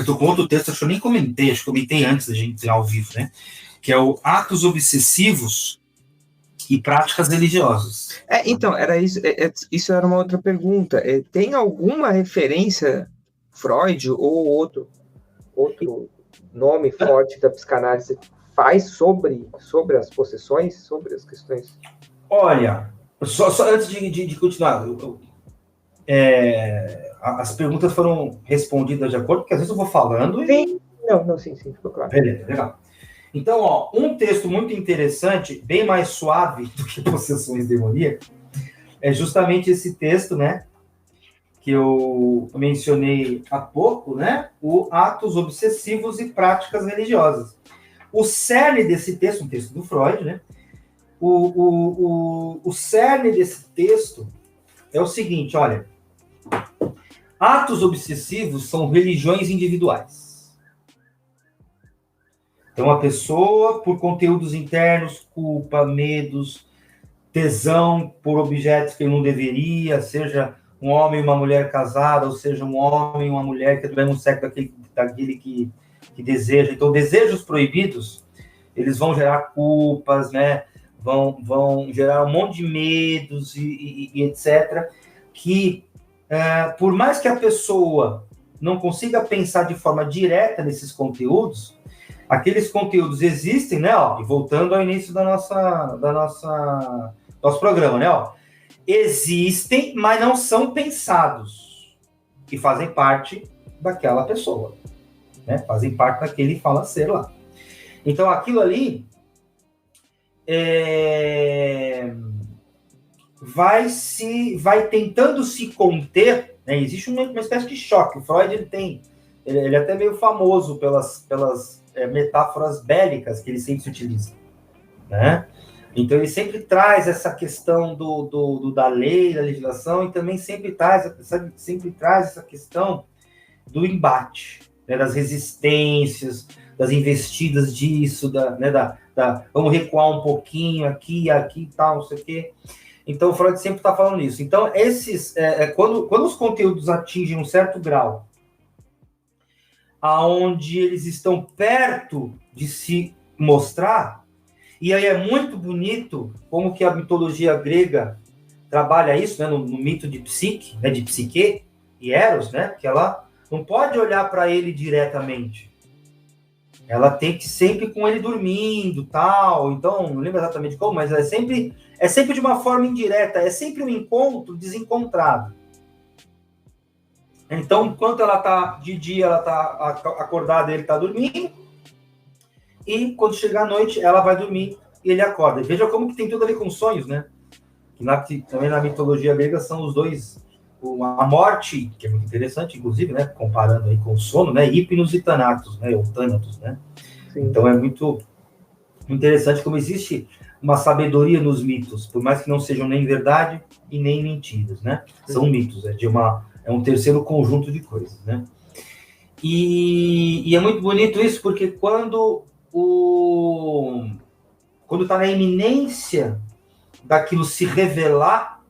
tô com outro texto, acho que eu nem comentei, acho que comentei antes da gente entrar ao vivo, né, que é o Atos Obsessivos e Práticas Religiosas. Então, era isso, isso era uma outra pergunta. Tem alguma referência, Freud ou outro nome forte da psicanálise faz sobre as possessões, sobre as questões? Olha, só antes de continuar, as perguntas foram respondidas de acordo, porque às vezes eu vou falando e... Sim, sim, ficou claro. Beleza, legal. Então, ó, um texto muito interessante, bem mais suave do que Possessões Demoníacas, é justamente esse texto, né, que eu mencionei há pouco, né, o Atos Obsessivos e Práticas Religiosas. O cerne desse texto, um texto do Freud, né, o cerne desse texto é o seguinte, olha, atos obsessivos são religiões individuais. Então, a pessoa, por conteúdos internos, culpa, medos, tesão por objetos que ele não deveria, seja um homem e uma mulher casada, ou seja, um homem e uma mulher que é do mesmo sexo daquele que deseja. Então, desejos proibidos, eles vão gerar culpas, né? Vão gerar um monte de medos e etc., que, por mais que a pessoa não consiga pensar de forma direta nesses conteúdos, aqueles conteúdos existem, né? Ó, e voltando ao início do nosso programa, né? Ó, existem, mas não são pensados e fazem parte daquela pessoa, né? Fazem parte daquele fala ser lá. Então, aquilo ali vai tentando se conter, né? Existe uma espécie de choque. O Freud ele é até meio famoso pelas metáforas bélicas que ele sempre utiliza, né? Então ele sempre traz essa questão da lei, da legislação, e também sempre traz essa questão do embate, né? Das resistências, das investidas disso, vamos recuar um pouquinho aqui e tal, não sei o quê. Então o Freud sempre está falando isso. Então quando os conteúdos atingem um certo grau, aonde eles estão perto de se mostrar, e aí é muito bonito como que a mitologia grega trabalha isso, né, no mito de Psique, né, de Psique e Eros, né, que ela não pode olhar para ele diretamente. Ela tem que sempre com ele dormindo, tal, então, não lembro exatamente como, mas é sempre de uma forma indireta, é sempre um encontro desencontrado. Então, enquanto ela está de dia, ela está acordada, ele está dormindo. E quando chegar a noite, ela vai dormir e ele acorda. Veja como que tem tudo a ver com sonhos, né? Que também na mitologia grega são os dois. A morte, que é muito interessante, inclusive, né? Comparando aí com o sono, né? Hipnos e Thanatos, né? Ou Thanatos, né? Sim. Então é muito interessante como existe uma sabedoria nos mitos, por mais que não sejam nem verdade e nem mentiras, né? São mitos, é um terceiro conjunto de coisas, né? E é muito bonito isso, porque quando está na iminência daquilo se revelar,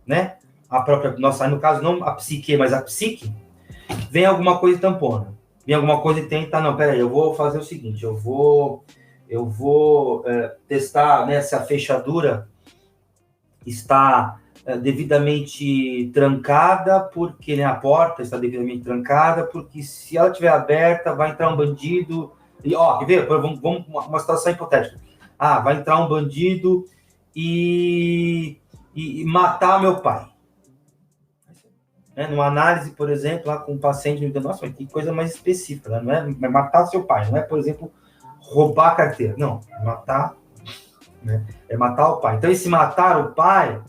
né? A própria, nossa, no caso, não a psique, mas a psique, vem alguma coisa e tampona. Vem alguma coisa e tenta, não, peraí, eu vou fazer o seguinte, eu vou testar, né, se a fechadura está devidamente trancada, porque, né, a porta está devidamente trancada, porque se ela estiver aberta, vai entrar um bandido. E, quer ver? Vamos uma situação hipotética. Vai entrar um bandido e matar meu pai. Numa análise, por exemplo, lá com um paciente, nossa, mas que coisa mais específica, né? Não é matar seu pai, não é, por exemplo, roubar a carteira. Não, matar, né? É matar o pai. Então, esse matar o pai,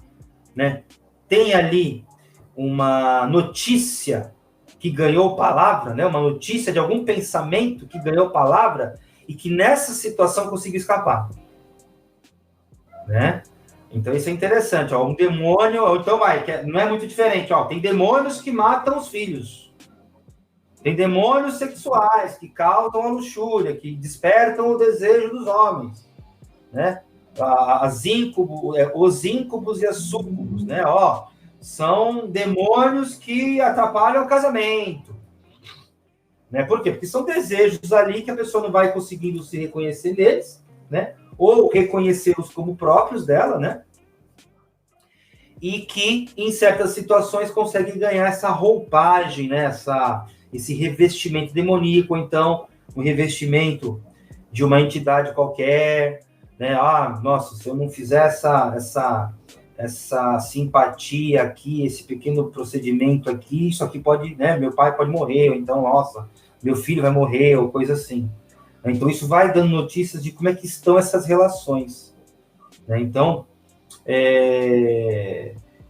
né, tem ali uma notícia que ganhou palavra, né, uma notícia de algum pensamento que ganhou palavra e que nessa situação conseguiu escapar, né? Então isso é interessante, ó, um demônio, então não é muito diferente, ó, tem demônios que matam os filhos, tem demônios sexuais que causam a luxúria, que despertam o desejo dos homens, né? Os íncubos e as súcubos, né? Ó, são demônios que atrapalham o casamento, né? Por quê? Porque são desejos ali que a pessoa não vai conseguindo se reconhecer neles, né? Ou reconhecê-los como próprios dela, né? E que, em certas situações, consegue ganhar essa roupagem, né? Esse revestimento demoníaco, ou então, um revestimento de uma entidade qualquer, né? Nossa, se eu não fizer essa simpatia aqui, esse pequeno procedimento aqui, isso aqui pode, né, meu pai pode morrer, ou então, nossa, meu filho vai morrer, ou coisa assim. Então, isso vai dando notícias de como é que estão essas relações. Né? Então,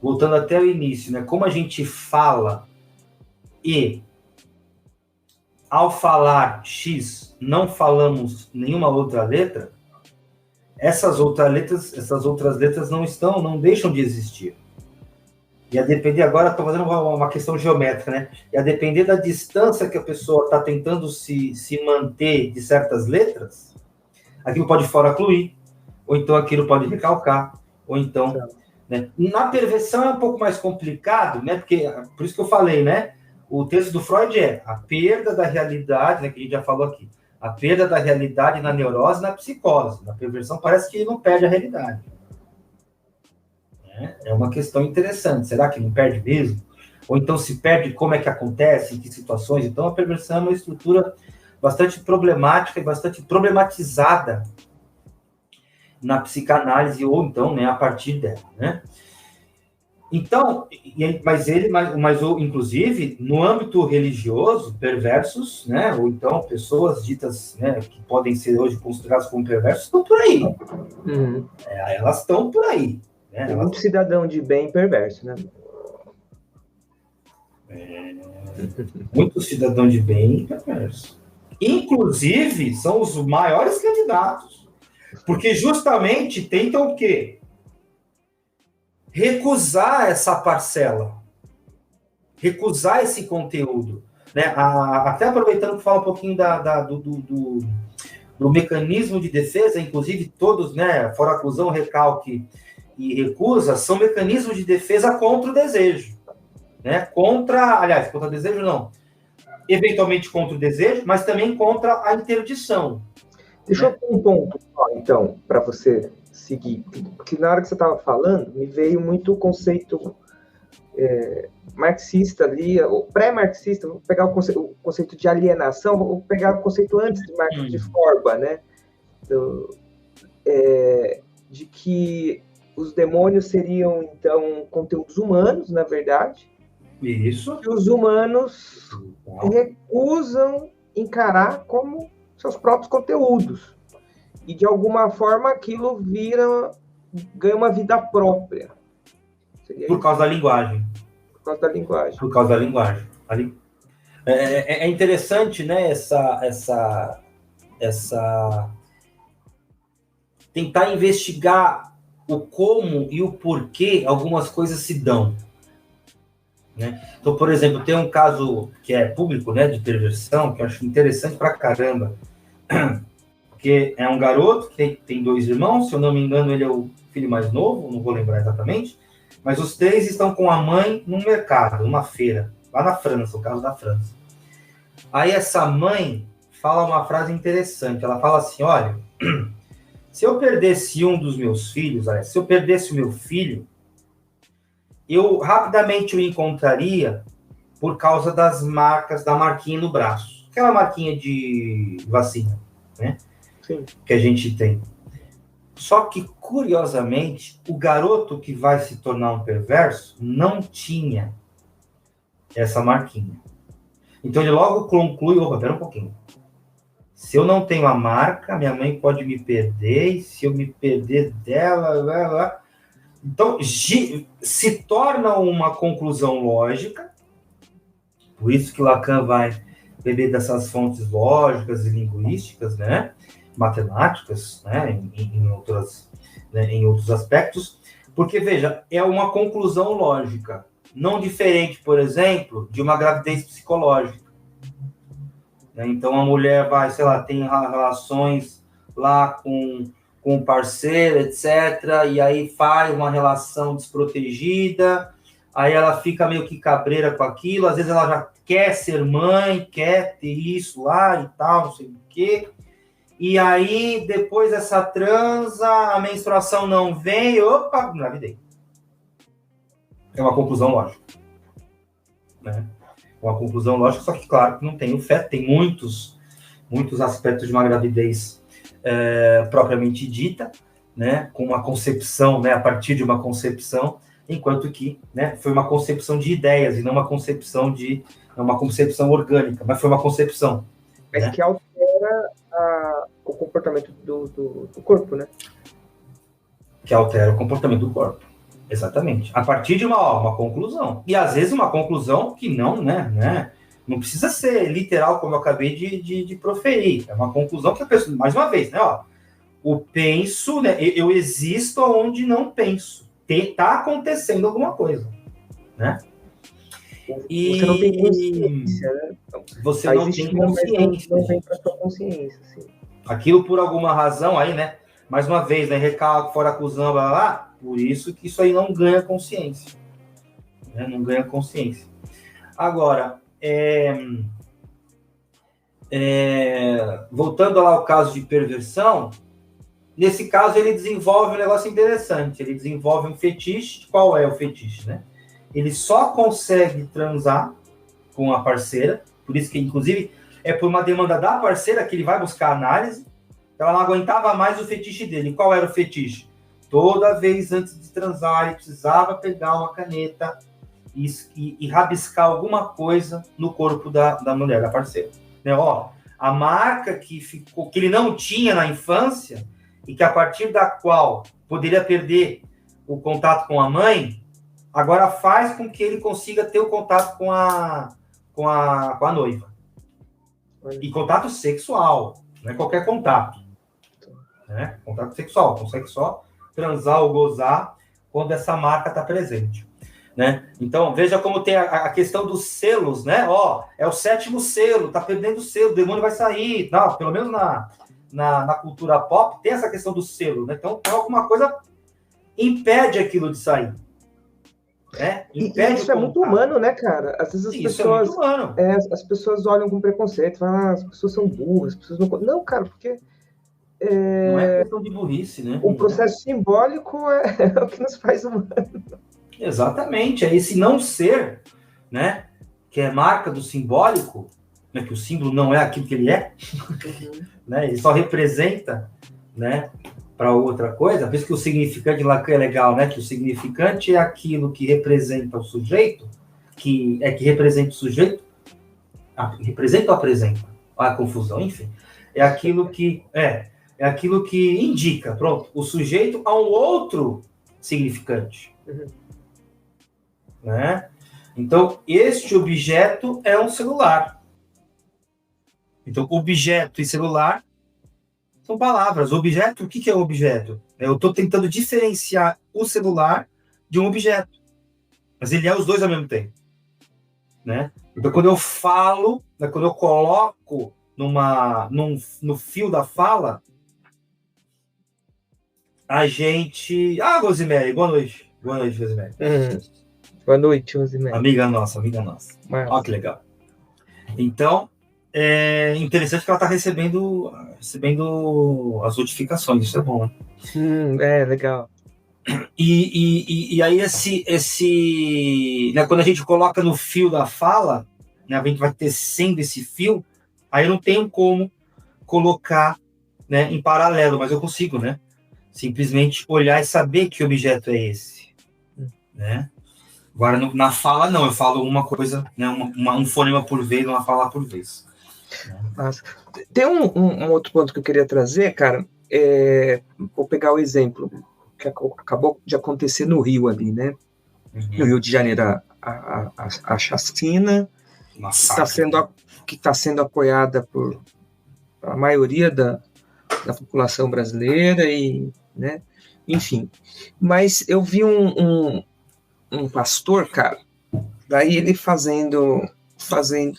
voltando até o início, né, como a gente fala e, ao falar X, não falamos nenhuma outra letra, essas outras letras não deixam de existir. E a depender, agora estou fazendo uma questão geométrica, né? E a depender da distância que a pessoa está tentando se manter de certas letras, aquilo pode foracluir, ou então aquilo pode recalcar, ou então... Né? Na perversão é um pouco mais complicado, né? Porque, por isso que eu falei, né? O texto do Freud é a perda da realidade, né? Que a gente já falou aqui. A perda da realidade na neurose e na psicose. Na perversão parece que ele não perde a realidade. É uma questão interessante. Será que não perde mesmo? Ou então se perde, como é que acontece, em que situações? Então a perversão é uma estrutura bastante problemática e bastante problematizada na psicanálise, ou então, né, a partir dela, né? Então, inclusive, no âmbito religioso, perversos, né, ou então pessoas ditas, né, que podem ser hoje consideradas como perversos, estão por aí. Elas estão por aí. Né? Tem muito cidadão de bem perverso, né? Muito cidadão de bem perverso. Inclusive, são os maiores candidatos. Porque justamente tentam o quê? Recusar essa parcela, recusar esse conteúdo, né? Até aproveitando que fala um pouquinho do mecanismo de defesa, inclusive todos, né, fora aclusão, recalque e recusa, são mecanismos de defesa contra o desejo, né? Contra o desejo não, eventualmente contra o desejo, mas também contra a interdição. Deixa eu pôr um ponto, então, para você seguir, porque na hora que você estava falando, me veio muito o conceito marxista ali, ou pré-marxista, vou pegar o conceito de alienação, vou pegar o conceito antes de Marx, de Forba, né? De que os demônios seriam, então, conteúdos humanos, na verdade. Isso. E os humanos recusam encarar como seus próprios conteúdos. E, de alguma forma, aquilo ganha uma vida própria. Por causa da linguagem. Por causa da linguagem. Por causa da linguagem. É interessante, né, essa tentar investigar o como e o porquê algumas coisas se dão. Né? Então, por exemplo, tem um caso que é público, né, de perversão, que eu acho interessante pra caramba. Porque é um garoto que tem 2 irmãos, se eu não me engano, ele é o filho mais novo, não vou lembrar exatamente, mas os 3 estão com a mãe num mercado, numa feira, lá na França, o caso da França. Aí essa mãe fala uma frase interessante, ela fala assim, olha, se eu perdesse um dos meus filhos, se eu perdesse o meu filho, eu rapidamente o encontraria por causa das marcas, da marquinha no braço, aquela marquinha de vacina, né? Sim. Que a gente tem. Só que, curiosamente, o garoto que vai se tornar um perverso não tinha essa marquinha. Então ele logo conclui, pera um pouquinho. Se eu não tenho a marca, minha mãe pode me perder, e se eu me perder dela... Então, se torna uma conclusão lógica, por isso que Lacan vai beber dessas fontes lógicas e linguísticas, né? Matemáticas, né, em outros aspectos, porque, veja, é uma conclusão lógica, não diferente, por exemplo, de uma gravidez psicológica. Então, a mulher vai, sei lá, tem relações lá com o parceiro, etc., e aí faz uma relação desprotegida, aí ela fica meio que cabreira com aquilo, às vezes ela já quer ser mãe, quer ter isso lá e tal, não sei o quê. E aí, depois dessa transa, a menstruação não vem, engravidei. É uma conclusão lógica. Né? Uma conclusão lógica, só que, claro, que não tem o feto, tem muitos aspectos de uma gravidez propriamente dita, né, com uma concepção, né, a partir de uma concepção, enquanto que, né, foi uma concepção de ideias e não uma concepção orgânica, mas foi uma concepção. Mas né? Que altera o comportamento do corpo, né? Que altera o comportamento do corpo. Exatamente. A partir de uma conclusão. E às vezes uma conclusão que não, né? Não precisa ser literal, como eu acabei de proferir. É uma conclusão que a pessoa, mais uma vez, né? O penso, né? Eu existo onde não penso. Está acontecendo alguma coisa, né? Você não tem consciência, né? Então, você não tem consciência. Não vem para sua consciência, assim. Aquilo por alguma razão aí, né? Mais uma vez, né? Recalque, fora acusão, blá, blá, blá. Por isso que isso aí não ganha consciência. Né? Não ganha consciência. Agora, voltando lá ao caso de perversão, nesse caso ele desenvolve um negócio interessante. Ele desenvolve um fetiche. Qual é o fetiche, né? Ele só consegue transar com a parceira, por isso que, inclusive, é por uma demanda da parceira que ele vai buscar análise. Ela não aguentava mais o fetiche dele. Qual era o fetiche? Toda vez antes de transar, ele precisava pegar uma caneta e rabiscar alguma coisa no corpo da mulher, da parceira. Né? A marca que ele não tinha na infância e que a partir da qual poderia perder o contato com a mãe, agora faz com que ele consiga ter o contato com a noiva. E contato sexual, não é qualquer contato. Né? Contato sexual, consegue só transar ou gozar quando essa marca está presente. Né? Então, veja como tem a questão dos selos, né? É o 7º selo, está perdendo o selo, o demônio vai sair. Não, pelo menos na cultura pop tem essa questão do selo. Né? Então, alguma coisa impede aquilo de sair. Né? Impede isso é muito humano, né, cara? Às vezes as pessoas olham com preconceito, falam, as pessoas são burras, as pessoas não... Não, cara, porque não é questão de burrice, né? O processo simbólico é o que nos faz humanos. Exatamente, é esse não ser, né? Que é marca do simbólico, né? Que o símbolo não é aquilo que ele é, né? Ele só representa, né? Para outra coisa, por isso que o significante lá é legal, né? Que o significante é aquilo que representa o sujeito, que representa o sujeito, representa ou apresenta? A confusão, enfim. É aquilo que indica, pronto, o sujeito a um outro significante. Né? Então, este objeto é um celular. Então, objeto e celular são palavras. Objeto, o que é um objeto? Eu estou tentando diferenciar o celular de um objeto. Mas ele é os dois ao mesmo tempo. Né? Então, quando eu falo, né, quando eu coloco no fio da fala, a gente... Rosemary, boa noite. Boa noite, Rosemary. Boa noite, Rosemary. Amiga nossa. Olha que legal. Então, é interessante que ela está recebendo as notificações, isso é bom, né? Legal. E aí né, quando a gente coloca no fio da fala, né, a gente vai tecendo esse fio, aí eu não tenho como colocar, né, em paralelo, mas eu consigo, né? Simplesmente olhar e saber que objeto é esse, né? Agora, na fala, não, eu falo uma coisa, né, um fonema por vez, uma fala por vez. Mas tem um outro ponto que eu queria trazer, cara, vou pegar o exemplo que acabou de acontecer no Rio ali, né? No Rio de Janeiro, a chacina, que está sendo apoiada por a maioria da população brasileira, e, né? Enfim. Mas eu vi um pastor, cara, daí ele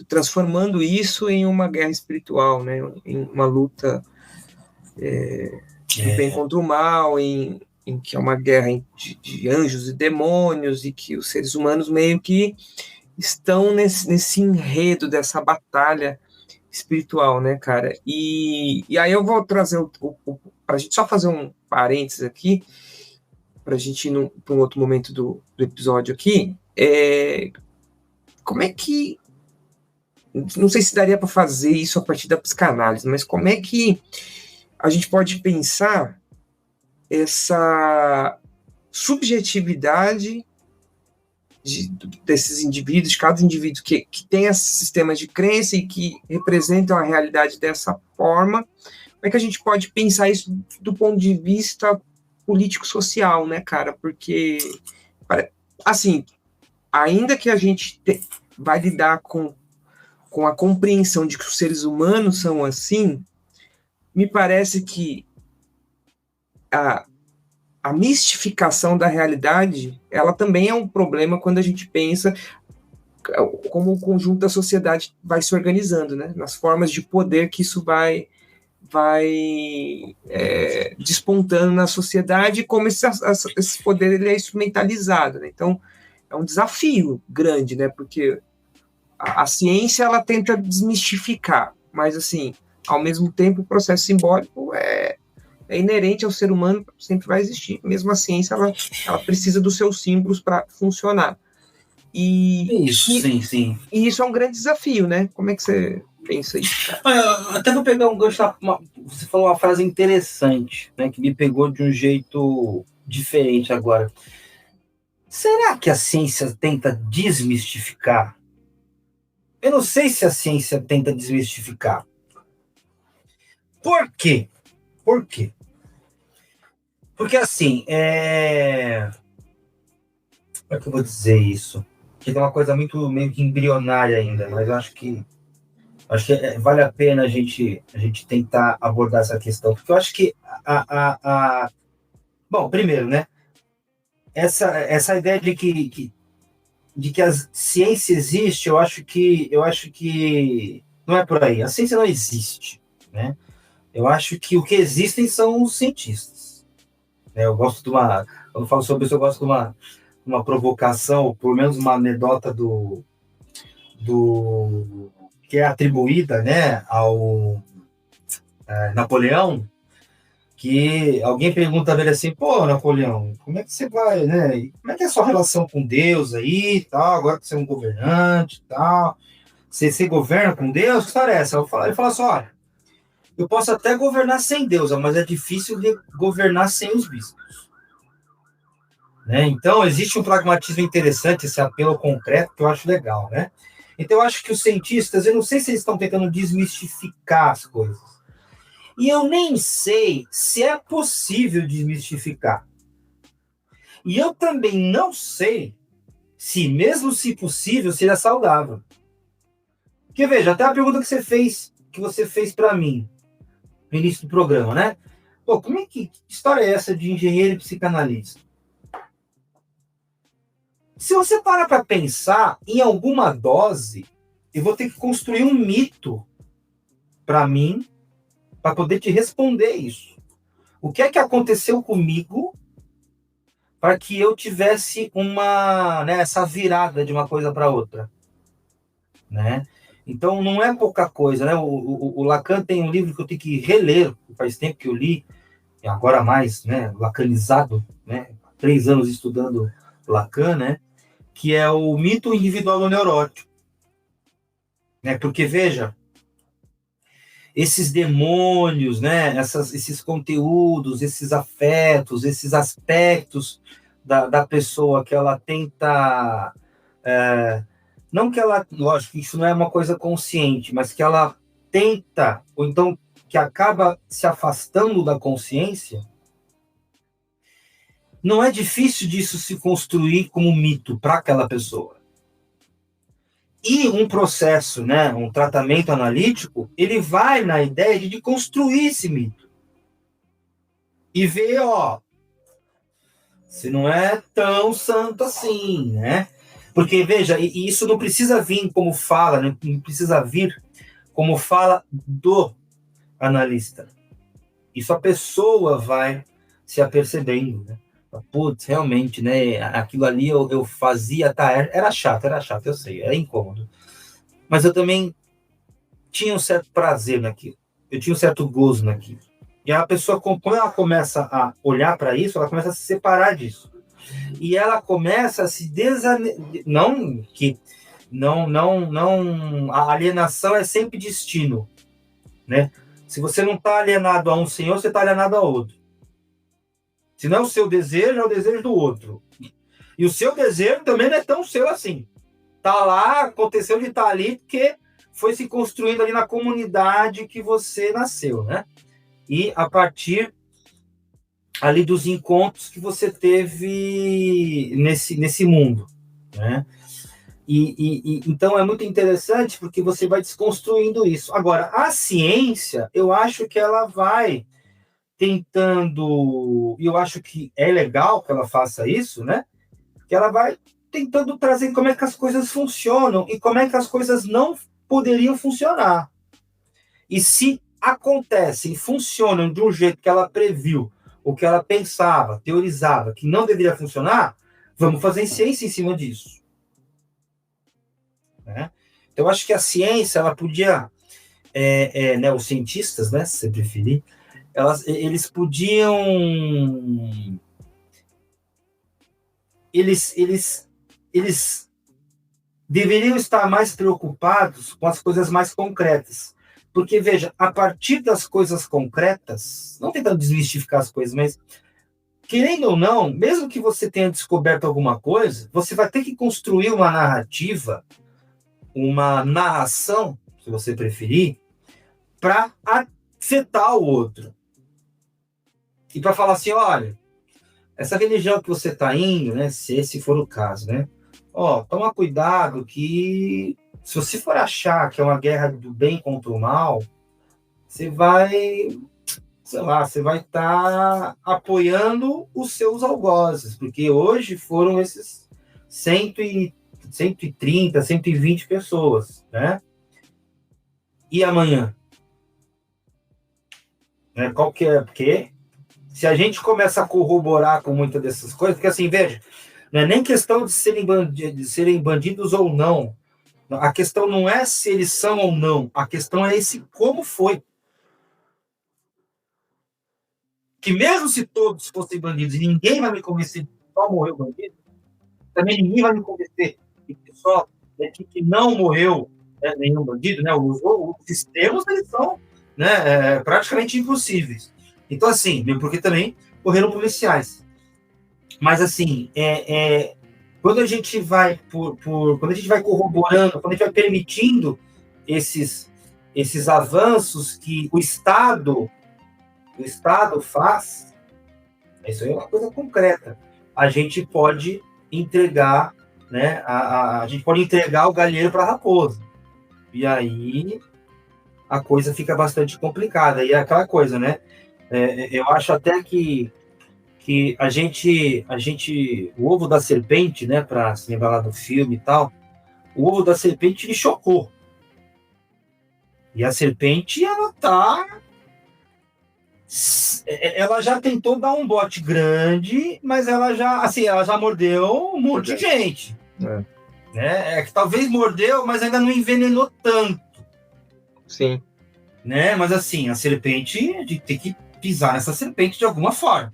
transformando isso em uma guerra espiritual, né? Em uma luta do bem contra o mal, em que é uma guerra de anjos e demônios, e que os seres humanos meio que estão nesse enredo dessa batalha espiritual, né, cara? E aí eu vou trazer para a gente só fazer um parênteses aqui, para a gente ir para um outro momento do episódio aqui. Como é que... Não sei se daria para fazer isso a partir da psicanálise, mas como é que a gente pode pensar essa subjetividade desses indivíduos, de cada indivíduo que tem esse sistema de crença e que representam a realidade dessa forma. Como é que a gente pode pensar isso do ponto de vista político-social, né, cara? Porque, assim, ainda que a gente vai lidar com a compreensão de que os seres humanos são assim, me parece que a mistificação da realidade, ela também é um problema quando a gente pensa como o conjunto da sociedade vai se organizando, né? Nas formas de poder que isso vai despontando na sociedade, como esse poder ele é instrumentalizado, né? Então, é um desafio grande, né? Porque a ciência, ela tenta desmistificar, mas, assim, ao mesmo tempo, o processo simbólico é inerente ao ser humano, sempre vai existir. Mesmo a ciência, ela precisa dos seus símbolos para funcionar. Sim. E isso é um grande desafio, né? Como é que você pensa isso, cara? Até vou pegar um gancho. Você falou uma frase interessante, né, que me pegou de um jeito diferente agora. Será que a ciência tenta desmistificar? Eu não sei se a ciência tenta desmistificar. Por quê? Porque, assim, como é que eu vou dizer isso? Que tem uma coisa meio que embrionária ainda, mas eu acho que vale a pena a gente tentar abordar essa questão, porque eu acho que bom, primeiro, né, essa ideia de que a ciência existe, eu acho que não é por aí. A ciência não existe, né? Eu acho que o que existem são os cientistas. Eu gosto quando eu falo sobre isso, eu gosto de uma provocação, pelo menos uma anedota do que é atribuída, né, ao Napoleão, que alguém pergunta a ele assim: pô, Napoleão, como é que você vai, né? Como é que é a sua relação com Deus aí e tal, agora que você é um governante e tal? Você governa com Deus? Que história é essa? Ele fala assim: olha, eu posso até governar sem Deus, mas é difícil governar sem os bispos. Né? Então, existe um pragmatismo interessante, esse apelo concreto, que eu acho legal, né? Então, eu acho que os cientistas, eu não sei se eles estão tentando desmistificar as coisas. E eu nem sei se é possível desmistificar. E eu também não sei se, mesmo se possível, seria saudável. Porque, veja, até a pergunta que você fez para mim no início do programa, né? Pô, que história é essa de engenheiro e psicanalista? Se você para pensar em alguma dose, eu vou ter que construir um mito para mim, para poder te responder isso. O que é que aconteceu comigo para que eu tivesse essa virada de uma coisa para outra, né? Então, não é pouca coisa, né? O Lacan tem um livro que eu tenho que reler, faz tempo que eu li, e agora mais, né, lacanizado, né? 3 anos estudando Lacan, né? Que é o mito individual do neurótico, né? Porque, veja, esses demônios, né? Esses conteúdos, esses afetos, esses aspectos da pessoa que ela tenta... não que ela... Lógico, isso não é uma coisa consciente, mas que ela tenta, ou então que acaba se afastando da consciência, não é difícil disso se construir como mito para aquela pessoa. E um processo, né, um tratamento analítico, ele vai na ideia de construir esse mito. E ver, se não é tão santo assim, né? Porque, veja, e isso não precisa vir como fala, né? Não precisa vir como fala do analista. Isso a pessoa vai se apercebendo, né? Putz, realmente, né? Aquilo ali eu fazia, era chato, eu sei, era incômodo. Mas eu também tinha um certo prazer naquilo. Eu tinha um certo gozo naquilo. E a pessoa, quando ela começa a olhar para isso, ela começa a se separar disso. E ela começa a se não, a alienação é sempre destino, né? Se você não está alienado a um senhor, você está alienado a outro. Se não é o seu desejo, é o desejo do outro. E o seu desejo também não é tão seu assim. Tá lá, aconteceu de estar ali, porque foi se construindo ali na comunidade que você nasceu, né? E a partir ali dos encontros que você teve nesse mundo, né? Então é muito interessante porque você vai desconstruindo isso. Agora, a ciência, eu acho que ela vai tentando, e eu acho que é legal que ela faça isso, né? Que ela vai tentando trazer como é que as coisas funcionam e como é que as coisas não poderiam funcionar. E se acontecem e funcionam de um jeito que ela previu, o que ela pensava, teorizava, que não deveria funcionar, vamos fazer ciência em cima disso. Né? Então, eu acho que a ciência, ela podia, né, os cientistas, né, se você preferir, eles podiam... Eles deveriam estar mais preocupados com as coisas mais concretas. Porque, veja, a partir das coisas concretas, não tentando desmistificar as coisas, mas, querendo ou não, mesmo que você tenha descoberto alguma coisa, você vai ter que construir uma narrativa, uma narração, se você preferir, para afetar o outro. E para falar assim, olha, essa religião que você está indo, né, se esse for o caso, né, toma cuidado que se você for achar que é uma guerra do bem contra o mal, você vai, sei lá, você vai estar apoiando os seus algozes, porque hoje foram esses 130, 120 pessoas, né? E amanhã? Né? Qual que é? Porque se a gente começa a corroborar com muitas dessas coisas, porque assim, veja, não é nem questão de serem bandidos ou não. A questão não é se eles são ou não. A questão é esse como foi. Que mesmo se todos fossem bandidos e ninguém vai me convencer que só morreu bandido, também ninguém vai me convencer que só que não morreu, né, nenhum bandido, né? Os sistemas, eles são, né, praticamente impossíveis. Então, assim, porque também morreram policiais. Mas, assim, quando a gente vai quando a gente vai corroborando, quando a gente vai permitindo esses avanços que o Estado faz, isso aí é uma coisa concreta. A gente pode entregar, né? A gente pode entregar o galinheiro para a raposa. E aí a coisa fica bastante complicada. E é aquela coisa, né? Eu acho até que a gente, o ovo da serpente, né, para se lembrar lá do filme e tal, o ovo da serpente ele chocou. E a serpente, ela já tentou dar um bote grande, mas ela já mordeu um monte de gente. Né? Que talvez mordeu, mas ainda não envenenou tanto. Sim. Né? Mas assim, a serpente, a gente tem que pisar nessa serpente de alguma forma.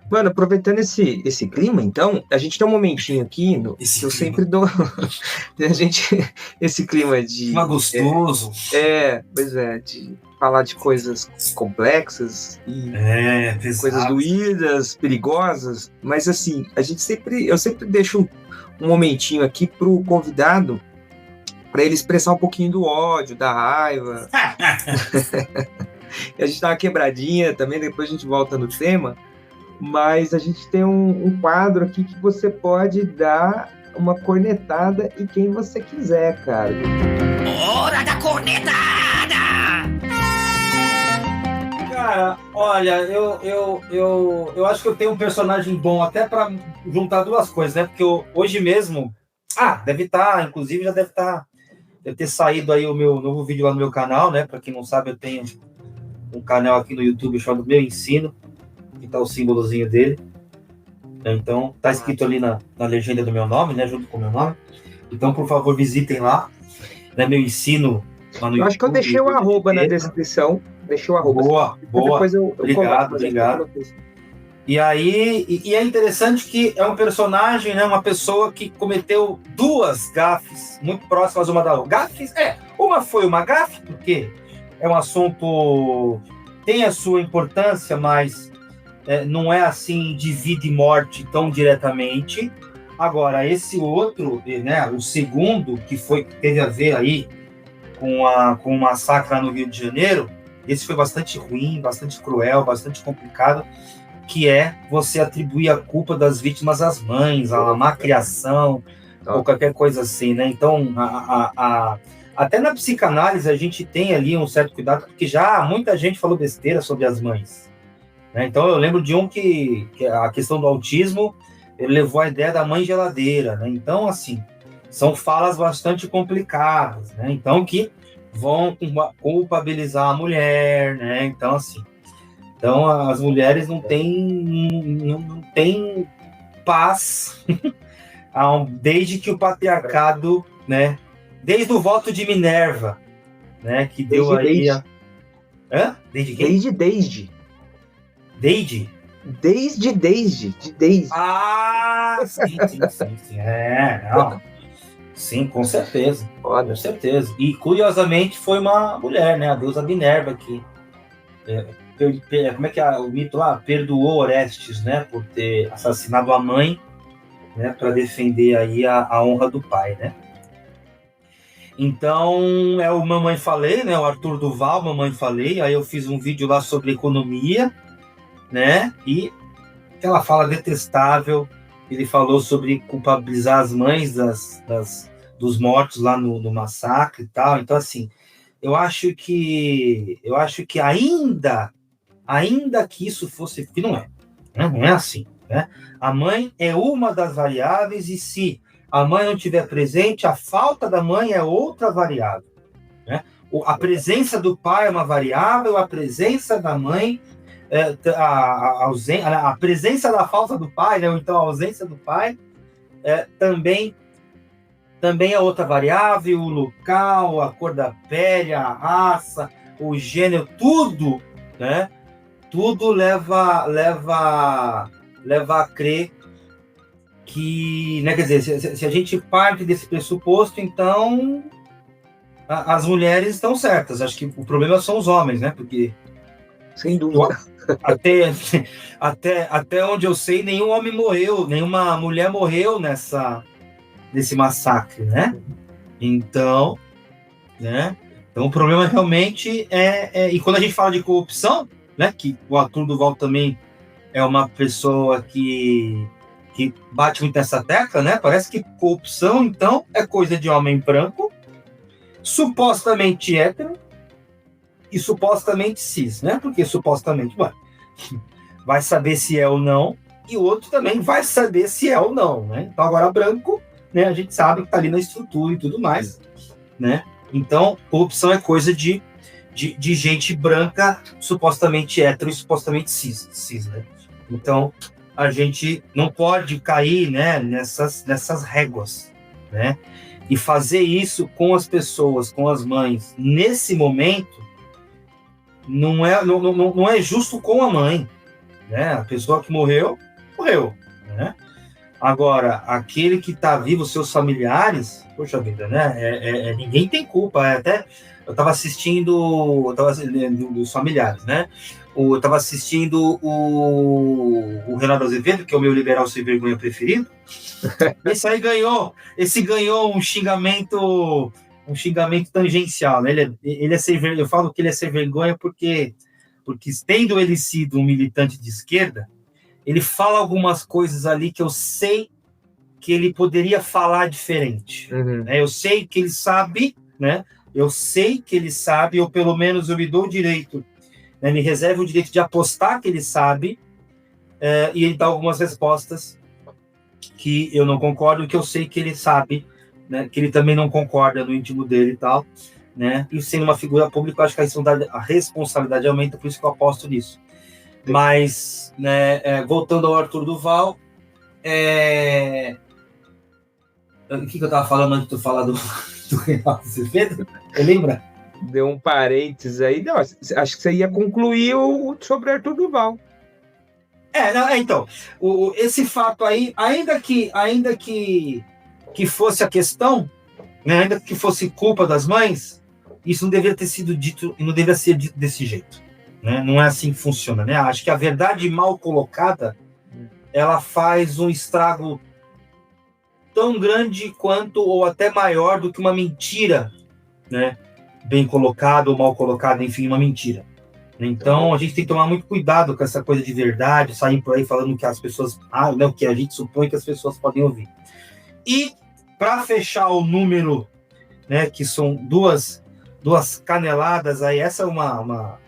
Mano, aproveitando esse clima, então, a gente tem um momentinho aqui que eu sempre dou. Esse clima de. Gostoso. Pois é, de falar de coisas complexas e coisas doídas, perigosas. Mas assim, eu sempre deixo um momentinho aqui pro convidado para ele expressar um pouquinho do ódio, da raiva. A gente dá uma quebradinha também, depois a gente volta no tema. Mas a gente tem um quadro aqui que você pode dar uma cornetada em quem você quiser, cara. Hora da cornetada! Cara, olha, eu acho que eu tenho um personagem bom até para juntar duas coisas, né? Porque hoje mesmo... deve estar, inclusive já deve ter saído aí o meu novo vídeo lá no meu canal, né? Para quem não sabe, eu tenho um canal aqui no YouTube chamado Meu Ensino, que tá o símbolozinho dele. Então, tá escrito ali na legenda do meu nome, né? Junto com o meu nome. Então, por favor, visitem lá. Né, Meu Ensino lá no YouTube. Eu acho que eu deixei o arroba na descrição. Deixei o arroba. Boa. Depois eu obrigado. E aí, e é interessante que é um personagem, né? Uma pessoa que cometeu duas gafes muito próximas uma da outra. Gafes? Uma foi uma gafe, porque é um assunto... tem a sua importância, mas não é assim de vida e morte tão diretamente. Agora, esse outro, né, o segundo, que teve a ver aí com o massacre lá no Rio de Janeiro, esse foi bastante ruim, bastante cruel, bastante complicado, que é você atribuir a culpa das vítimas às mães, à má criação, ou qualquer coisa assim, né? Então, até na psicanálise a gente tem ali um certo cuidado, porque já muita gente falou besteira sobre as mães, né? Então, eu lembro de um que a questão do autismo, ele levou a ideia da mãe geladeira, né? Então, assim, são falas bastante complicadas, né? Então, que vão culpabilizar a mulher, né? Então, assim, as mulheres não têm paz desde que o patriarcado, né? Desde o voto de Minerva, né? Que deu aí... Hã? Desde quem? Desde. Desde. Ah, sim. Não. Sim, com certeza. Com certeza. E, curiosamente, foi uma mulher, né? A deusa Minerva, que... como é que é o mito lá? Perdoou Orestes, né? Por ter assassinado a mãe, né? Para defender aí a honra do pai, né? Então, é o Mamãe Falei, né? O Arthur Duval, Mamãe Falei. Aí eu fiz um vídeo lá sobre economia, né? E aquela fala detestável, ele falou sobre culpabilizar as mães dos mortos lá no massacre e tal. Então, assim, eu acho que ainda que isso fosse, que não é, né? Não é assim, né? A mãe é uma das variáveis, e se a mãe não estiver presente, a falta da mãe é outra variável, né? A presença do pai é uma variável, a presença da mãe, a presença da falta do pai, né? Ou então a ausência do pai, também é outra variável, o local, a cor da pele, a raça, o gênero, tudo, né? Tudo leva a crer que, né, quer dizer, se a gente parte desse pressuposto, então as mulheres estão certas. Acho que o problema são os homens, né? Porque, sem dúvida, até onde eu sei, nenhum homem morreu, nenhuma mulher morreu nesse massacre, né? Então, né? Então o problema realmente e quando a gente fala de corrupção, né? Que o Arthur Duval também é uma pessoa que bate muito nessa tecla, né? Parece que corrupção, então, é coisa de homem branco, supostamente hétero e supostamente cis, né? Porque supostamente, vai saber se é ou não, e o outro também vai saber se é ou não, né? Então, agora branco, né? A gente sabe que tá ali na estrutura e tudo mais, né? Então, corrupção é coisa de gente branca, supostamente hétero e supostamente cis, né? Então, a gente não pode cair, né, nessas réguas, né? E fazer isso com as pessoas, com as mães, nesse momento, não é justo com a mãe, né? A pessoa que morreu, né? Agora, aquele que está vivo, seus familiares, poxa vida, né? Ninguém tem culpa. Até eu estava assistindo, os familiares, né? Eu estava assistindo o Renato Azevedo, que é o meu liberal sem vergonha preferido. Esse ganhou um xingamento tangencial, né? Ele é sem vergonha. Eu falo que ele é sem vergonha porque tendo ele sido um militante de esquerda, ele fala algumas coisas ali que eu sei que ele poderia falar diferente. Uhum. Né? Eu sei que ele sabe, né? Ou pelo menos eu me dou o direito, né? Me reservo o direito de apostar que ele sabe, e ele dá algumas respostas que eu não concordo, que eu sei que ele sabe, né? Que ele também não concorda no íntimo dele e tal, né? E sendo uma figura pública, eu acho que a responsabilidade aumenta, por isso que eu aposto nisso. Mas, né, voltando ao Arthur Duval, o que eu estava falando antes de tu falar do Renato Azevedo? Você lembra? Deu um parênteses aí. Não, acho que você ia concluir sobre Arthur Duval. Então, esse fato aí, ainda que fosse a questão, né, ainda que fosse culpa das mães, isso não deveria ter sido dito, e não deveria ser dito desse jeito. né? Não é assim que funciona, né? Acho que a verdade mal colocada, ela faz um estrago tão grande quanto ou até maior do que uma mentira, né? Bem colocada ou mal colocada, enfim, uma mentira. Então, a gente tem que tomar muito cuidado com essa coisa de verdade, sair por aí falando que as pessoas... né, o que a gente supõe que as pessoas podem ouvir. E, para fechar o número, né, que são duas caneladas aí, essa é uma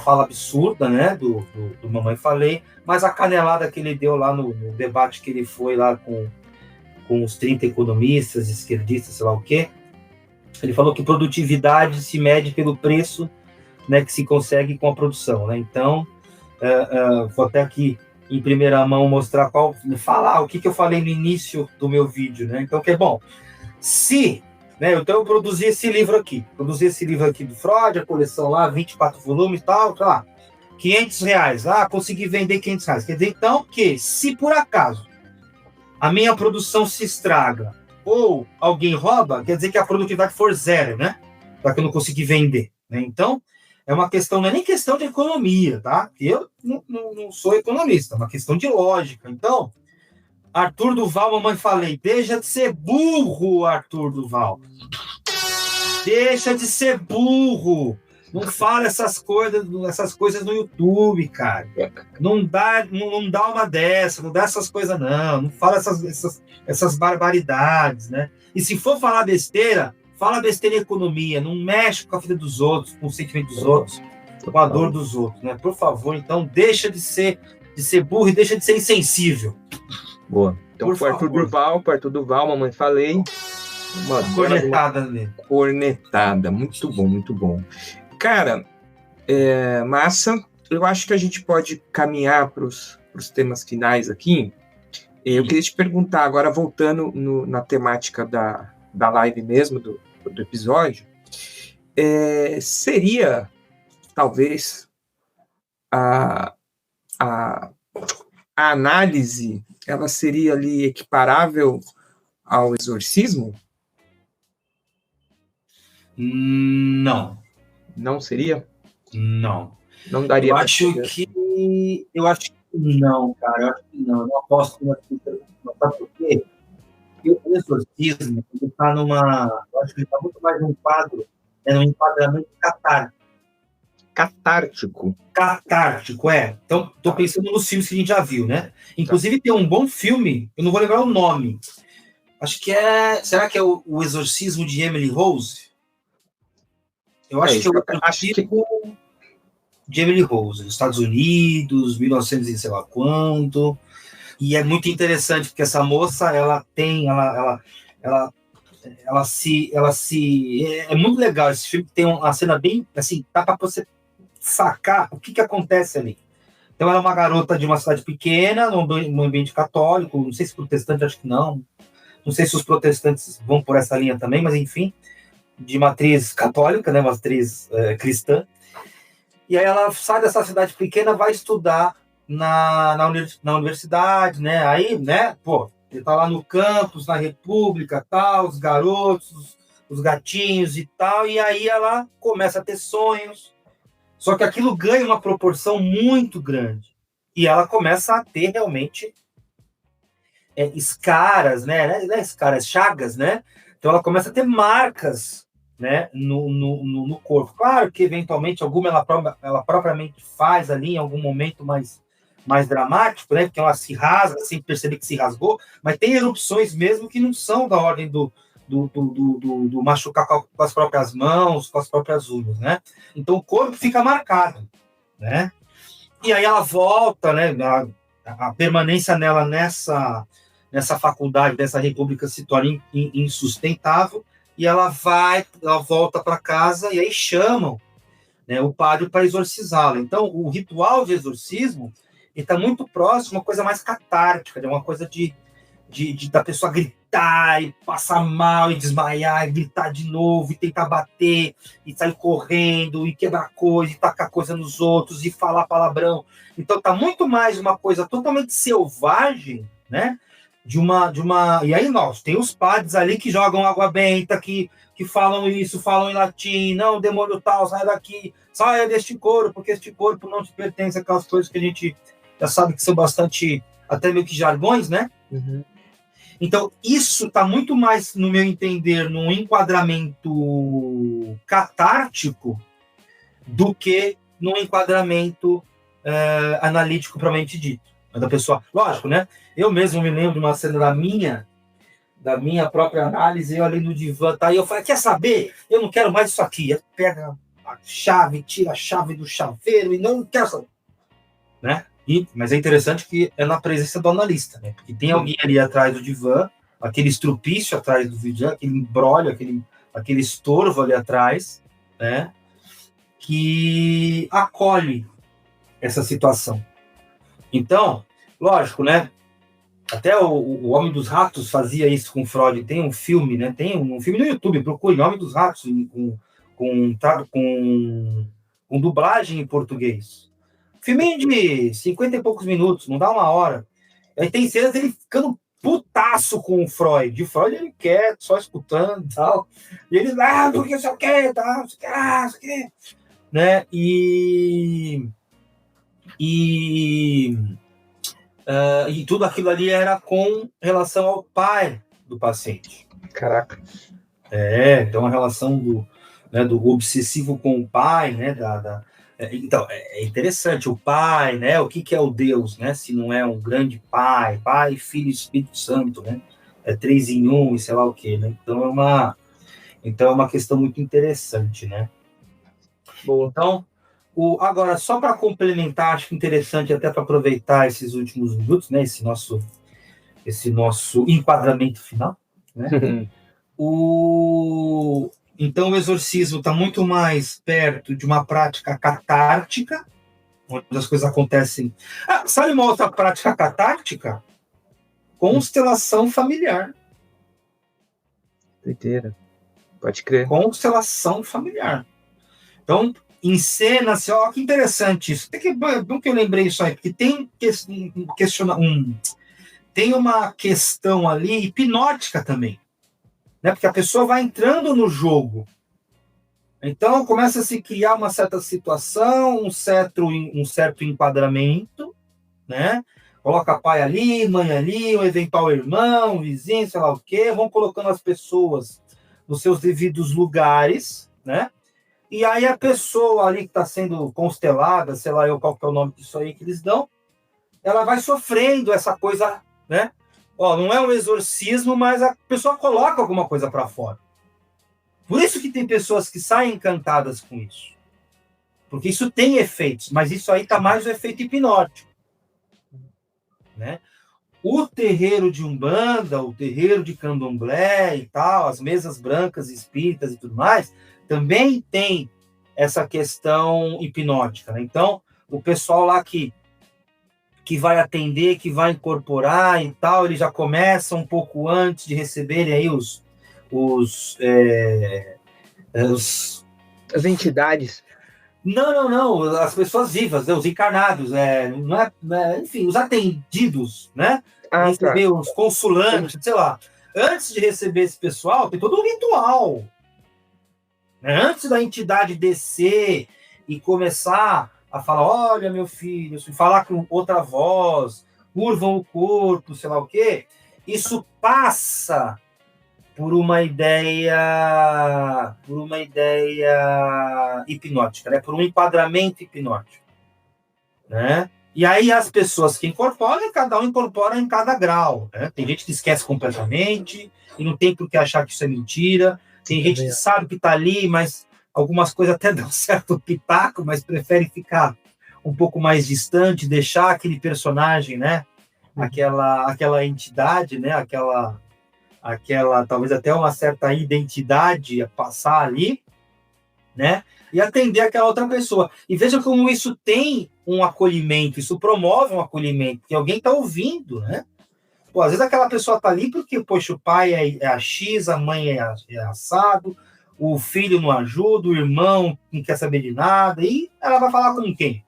fala absurda, né, do Mamãe Falei, mas a canelada que ele deu lá no debate que ele foi lá com os 30 economistas, esquerdistas, sei lá o quê, ele falou que produtividade se mede pelo preço, né, que se consegue com a produção, né? Então, vou até aqui em primeira mão mostrar falar o que eu falei no início do meu vídeo, né? Então, que é bom. Né, então eu produzi esse livro aqui do Freud, a coleção lá, 24 volumes e tal, sei lá, R$500, consegui vender R$500. Quer dizer, então, que se por acaso a minha produção se estraga ou alguém rouba, quer dizer que a produtividade for zero, né? Para que eu não consegui vender, né? Então, é uma questão, não é nem questão de economia, tá? Eu não sou economista, é uma questão de lógica. Então, Arthur Duval, Mamãe Falei, deixa de ser burro, Arthur Duval. Deixa de ser burro. Não fala essas coisas no YouTube, cara. Não dá uma dessa, não dá essas coisas, não. Não fala essas barbaridades, né? E se for falar besteira, fala besteira em economia. Não mexe com a vida dos outros, com o sentimento dos outros, com a dor dos outros, né? Por favor, então, deixa de ser burro e deixa de ser insensível. Boa. Então, pro Arthur Duval, Mamãe Falei. Uma cornetada nele. Cornetada. Muito bom, muito bom. Cara, massa. Eu acho que a gente pode caminhar para os temas finais aqui. Eu queria te perguntar, agora voltando na temática da live mesmo, do episódio, seria, talvez, a análise, ela seria ali equiparável ao exorcismo? Não. Não seria? Não. Não daria. Eu acho que não, cara. Eu acho que não. Eu não aposto nessa questão. Sabe por quê? Porque o exorcismo, ele está eu acho que ele está muito mais num quadro, num enquadramento catártico. Catártico, Então, estou pensando nos filmes que a gente já viu, né? Inclusive, tem um bom filme, eu não vou lembrar o nome. Acho que será que é o Exorcismo de Emily Rose? Eu acho que é o Exorcismo de Emily Rose, nos Estados Unidos, 1900 e sei lá quanto. E é muito interessante, porque essa moça, ela é muito legal esse filme, tem uma cena bem, assim, dá para você sacar o que acontece ali. Então, ela é uma garota de uma cidade pequena, num ambiente católico, não sei se protestante, acho que não sei se os protestantes vão por essa linha também, mas enfim, de matriz católica, né, matriz cristã. E aí ela sai dessa cidade pequena, vai estudar na universidade, né? Aí, né, ele tá lá no campus, na República, tal, os garotos, os gatinhos e tal, e aí ela começa a ter sonhos, só que aquilo ganha uma proporção muito grande, e ela começa a ter realmente escaras, né? Escaras, chagas, né? Então ela começa a ter marcas, né, no corpo. Claro que eventualmente alguma ela propriamente faz ali em algum momento mais dramático, né? Porque ela se rasga sem perceber que se rasgou, mas tem erupções mesmo que não são da ordem do machucar com as próprias mãos, com as próprias unhas, né? Então o corpo fica marcado, né? E aí ela volta, né? A permanência nela nessa faculdade, dessa república se torna insustentável, e ela volta para casa, e aí chamam, né, o padre para exorcizá-la. Então, o ritual de exorcismo está muito próximo, uma coisa mais catártica, uma coisa da pessoa gritar e passar mal e desmaiar, e gritar de novo, e tentar bater, e sair correndo, e quebrar coisa, e tacar coisa nos outros, e falar palavrão. Então, está muito mais uma coisa totalmente selvagem, né? E aí nós, tem os padres ali que jogam água benta, que falam isso, falam em latim, não, demônio tal, sai daqui, saia deste corpo, porque este corpo não te pertence, aquelas coisas que a gente já sabe que são bastante, até meio que jargões, né? Uhum. Então, isso está muito mais, no meu entender, num enquadramento catártico do que num enquadramento analítico propriamente dito. Da pessoa, lógico, né? Eu mesmo me lembro de uma cena da minha própria análise, eu ali no divã, tá? E eu falei, quer saber? Eu não quero mais isso aqui. Eu pega a chave, tira a chave do chaveiro e não quero saber. Né? Mas é interessante que é na presença do analista, né? Porque tem alguém ali atrás do divã, aquele estrupício atrás do divã, aquele embrólio, aquele estorvo ali atrás, né? Que acolhe essa situação. Então, lógico, né? Até o Homem dos Ratos fazia isso com Freud. Tem um filme, né? Tem um filme no YouTube, procure Homem dos Ratos com dublagem em português. Filminho de 50 e poucos minutos, não dá uma hora. Aí tem cenas dele ficando putaço com o Freud. E o Freud, ele quieto, só escutando e tal. E ele, porque você quer, tá? Você quer, né? E tudo aquilo ali era com relação ao pai do paciente. Caraca. Então a relação do obsessivo com o pai, né? Então, é interessante, o pai, né? O que é o Deus, né? Se não é um grande pai, Filho e Espírito Santo, né? É 3 em 1 e sei lá o quê, né? Então é uma questão muito interessante, né? Boa. Então, agora, só para complementar, acho interessante até para aproveitar esses últimos minutos, né? Esse nosso enquadramento final, né? Então, o exorcismo está muito mais perto de uma prática catártica, onde as coisas acontecem. Sabe uma outra prática catártica? Constelação familiar. Doideira. Pode crer. Constelação familiar. Então, encena-se, ó, que interessante isso. Bom que eu lembrei isso aí, porque tem tem uma questão ali hipnótica também. Né? Porque a pessoa vai entrando no jogo. Então, começa a se criar uma certa situação, um certo enquadramento, né? Coloca pai ali, mãe ali, um eventual irmão, vizinho, sei lá o quê, vão colocando as pessoas nos seus devidos lugares, né? E aí a pessoa ali que está sendo constelada, sei lá qual que é o nome disso aí que eles dão, ela vai sofrendo essa coisa, né? Não é um exorcismo, mas a pessoa coloca alguma coisa para fora. Por isso que tem pessoas que saem encantadas com isso. Porque isso tem efeitos, mas isso aí está mais o efeito hipnótico. Né? O terreiro de Umbanda, o terreiro de Candomblé e tal, as mesas brancas espíritas e tudo mais, também tem essa questão hipnótica. Né? Então, o pessoal lá que vai atender, que vai incorporar e tal, ele já começa um pouco antes de receberem aí as entidades. Não, as pessoas vivas, né? Os encarnados, enfim, os atendidos, né? Receber os consulantes, sei lá. Antes de receber esse pessoal, tem todo um ritual. Né? Antes da entidade descer e começar a falar, olha, meu filho, falar com outra voz, curvam o corpo, sei lá o quê, isso passa por uma ideia hipnótica, né? Por um enquadramento hipnótico. Né? E aí as pessoas que incorporam, cada um incorpora em cada grau. Né? Tem gente que esquece completamente e não tem por que achar que isso é mentira. Tem gente que sabe que está ali, mas algumas coisas até dão certo pitaco, mas prefere ficar um pouco mais distante, deixar aquele personagem, né? Aquela entidade, né? Aquela talvez até uma certa identidade a passar ali, né? E atender aquela outra pessoa. E veja como isso tem um acolhimento, isso promove um acolhimento, porque alguém está ouvindo, né? Pô, às vezes aquela pessoa está ali porque, poxa, o pai é a X, a mãe é assado, o filho não ajuda, o irmão não quer saber de nada, e ela vai falar com quem?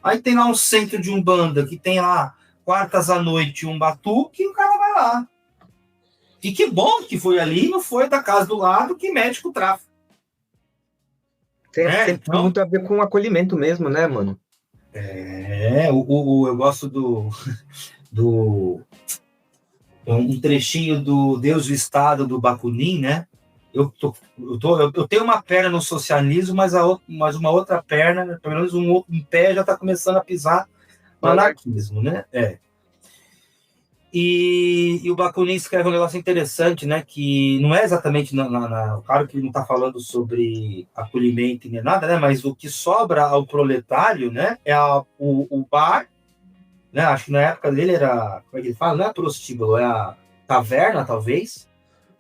Aí tem lá um centro de Umbanda, que tem lá quartas à noite um batuque e o cara vai lá. E que bom que foi ali, não foi da casa do lado que mete com o tráfico. Tem então, muito a ver com o acolhimento mesmo, né, mano? Eu gosto um trechinho do Deus do Estado do Bakunin, né? Eu tenho uma perna no socialismo, mas uma outra perna, pelo menos um pé já está começando a pisar no anarquismo, né? E o Bakunin escreve um negócio interessante, né? Que não é exatamente claro que ele não está falando sobre acolhimento nem nada, né? Mas o que sobra ao proletário, né? É o bar, né? Acho que na época dele era, como é que ele fala? Não é prostíbulo, é a taverna, talvez,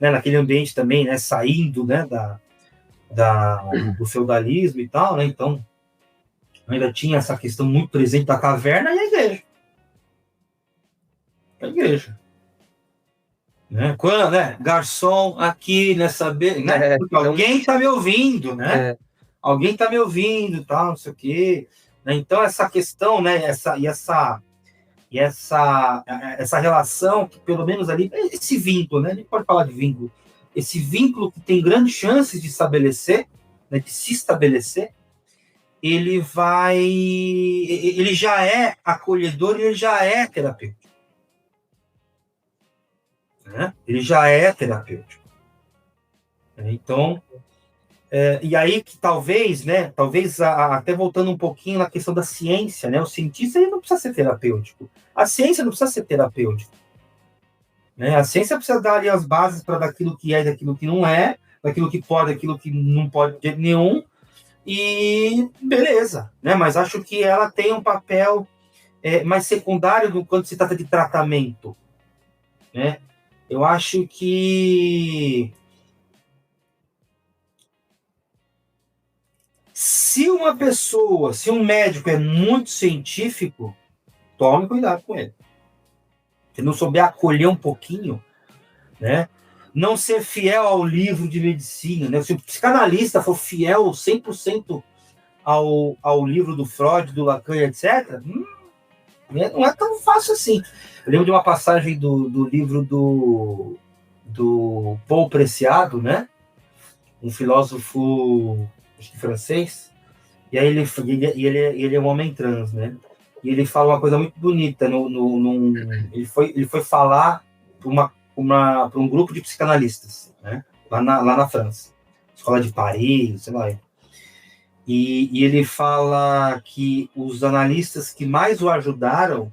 né? Naquele ambiente também, né? Saindo, né? Do feudalismo e tal, né? Então ainda tinha essa questão muito presente da caverna e a igreja. A igreja. Né? Quando, né? Garçom aqui nessa... Né? Porque alguém está me ouvindo, né? Alguém está me ouvindo, tal, não sei o quê. Né? Então, essa questão, né? Essa relação, que pelo menos ali, esse vínculo, né? A gente pode falar de vínculo. Esse vínculo que tem grandes chances de estabelecer, né? De se estabelecer, ele já é acolhedor e ele já é terapêutico. Né? Ele já é terapêutico. Então, e aí que talvez, né? Até voltando um pouquinho na questão da ciência, né? O cientista ele não precisa ser terapêutico. A ciência não precisa ser terapêutica. Né? A ciência precisa dar ali as bases para daquilo que é e daquilo que não é, daquilo que pode, daquilo que não pode de nenhum, e beleza. Né? Mas acho que ela tem um papel mais secundário quando se trata de tratamento. Né? Eu acho que se um médico é muito científico, tome cuidado com ele. Se não souber acolher um pouquinho, né? Não ser fiel ao livro de medicina, né? Se o psicanalista for fiel 100% ao livro do Freud, do Lacan, etc., não é tão fácil assim. Eu lembro de uma passagem do livro do Paul Preciado, né? Um filósofo francês, e aí ele é um homem trans, né? E ele fala uma coisa muito bonita. Ele foi falar para um grupo de psicanalistas, né? Lá na França, escola de Paris, sei lá. E ele fala que os analistas que mais o ajudaram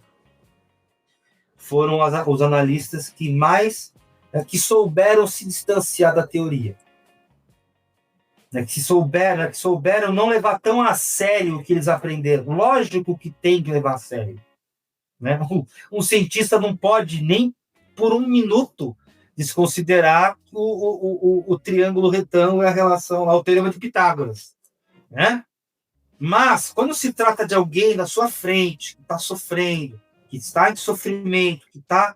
foram os analistas que souberam se distanciar da teoria. Né, que souberam não levar tão a sério o que eles aprenderam. Lógico que tem que levar a sério. Né? Um cientista não pode nem por um minuto desconsiderar o triângulo retângulo e a relação ao teorema de Pitágoras. Né? Mas, quando se trata de alguém na sua frente, que está sofrendo, que está em sofrimento, que está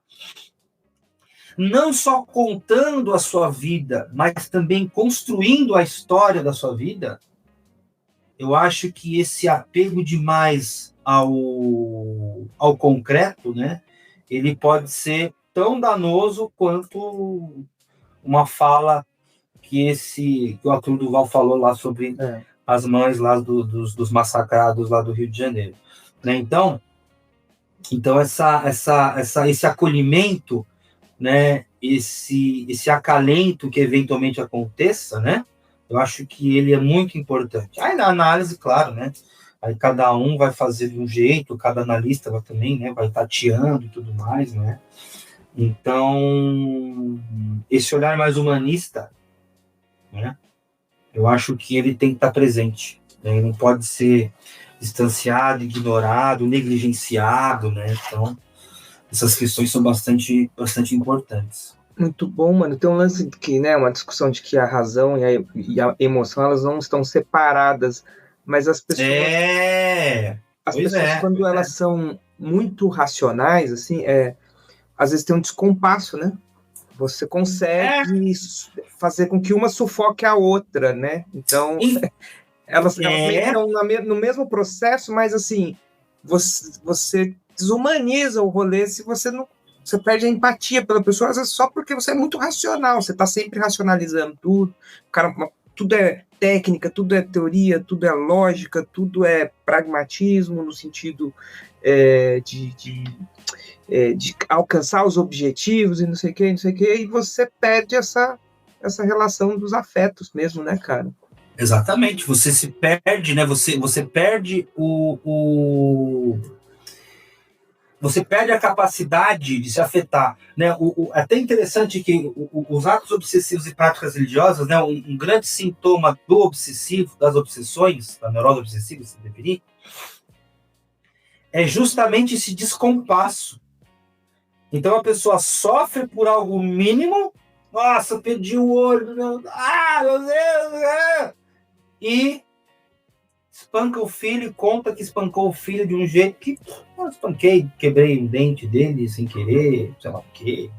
não só contando a sua vida, mas também construindo a história da sua vida, eu acho que esse apego demais ao concreto, né, ele pode ser tão danoso quanto uma fala que o Arthur Duval falou lá sobre as mães lá dos massacrados lá do Rio de Janeiro. Né? Então esse acolhimento, né, esse acalento que eventualmente aconteça, né, eu acho que ele é muito importante. Aí na análise, claro, né, aí cada um vai fazer de um jeito, cada analista vai também, né, vai tateando e tudo mais, né. Então, esse olhar mais humanista, né, eu acho que ele tem que estar presente, né, ele não pode ser distanciado, ignorado, negligenciado, né, então essas questões são bastante importantes. Muito bom, mano. Tem um lance que, né, uma discussão de que a razão e a emoção, elas não estão separadas, mas as pessoas... quando elas são muito racionais, assim, às vezes tem um descompasso, né? Você consegue fazer com que uma sufoque a outra, né? Então, elas meio que estão no mesmo processo, mas, assim, você desumaniza o rolê se você não... Você perde a empatia pela pessoa, às vezes só porque você é muito racional, você está sempre racionalizando tudo, cara, tudo é técnica, tudo é teoria, tudo é lógica, tudo é pragmatismo no sentido de alcançar os objetivos e não sei o que, e você perde essa relação dos afetos mesmo, né, cara? Exatamente, você se perde, né? Você perde você perde a capacidade de se afetar, né? É até interessante que os atos obsessivos e práticas religiosas, né? Um grande sintoma do obsessivo, das obsessões, da neurose obsessiva, se definir, é justamente esse descompasso. Então a pessoa sofre por algo mínimo, nossa, perdi o olho, meu Deus, e espanca o filho e conta que espancou o filho de um jeito que eu espanquei, quebrei o dente dele sem querer, sei lá o quê.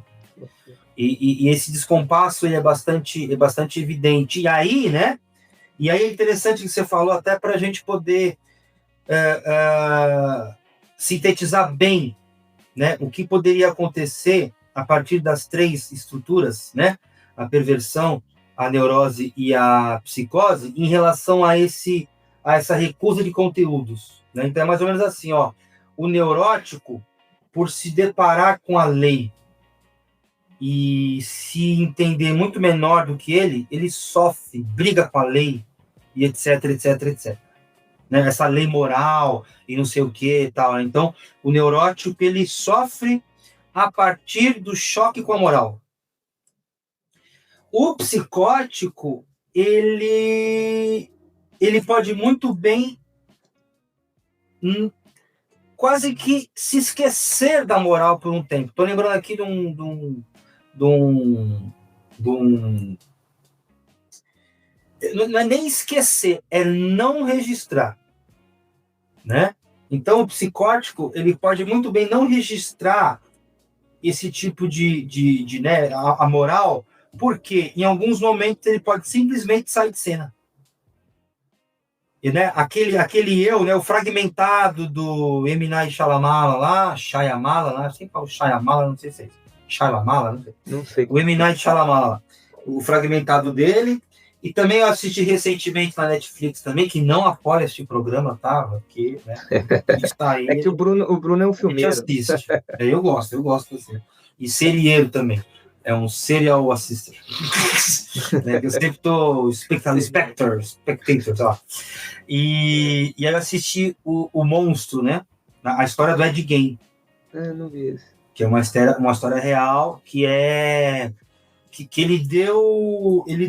E esse descompasso ele é bastante evidente. E aí, né? E aí é interessante que você falou até para a gente poder sintetizar bem, né, o que poderia acontecer a partir das três estruturas, né? A perversão, a neurose e a psicose, em relação a essa recusa de conteúdos, né? Então é mais ou menos assim, ó, o neurótico, por se deparar com a lei e se entender muito menor do que ele sofre, briga com a lei e etc, etc, etc. Né? Essa lei moral e não sei o que e tal. Então, o neurótico, ele sofre a partir do choque com a moral. O psicótico, ele pode muito bem quase que se esquecer da moral por um tempo. Estou lembrando aqui de um não é nem esquecer, é não registrar, né? Então o psicótico ele pode muito bem não registrar esse tipo de né, a moral, porque em alguns momentos ele pode simplesmente sair de cena. E, né, aquele eu, né, o fragmentado do M. Night Shyamala, sempre falo Shyamala, não sei se é isso. Shyamala, não sei. O M. Night Shyamala, o fragmentado dele. E também eu assisti recentemente na Netflix também, que não apoia este programa, tá? Porque, né, está aí, é que o Bruno é um filmeiro. Assiste. Eu gosto assim. E serieiro também. É um serial assister. Né? Eu sempre estou spectator, sei lá. E aí eu assisti o Monstro, né? A história do Ed Gein. Não vi isso. Que é uma história real, que é... que ele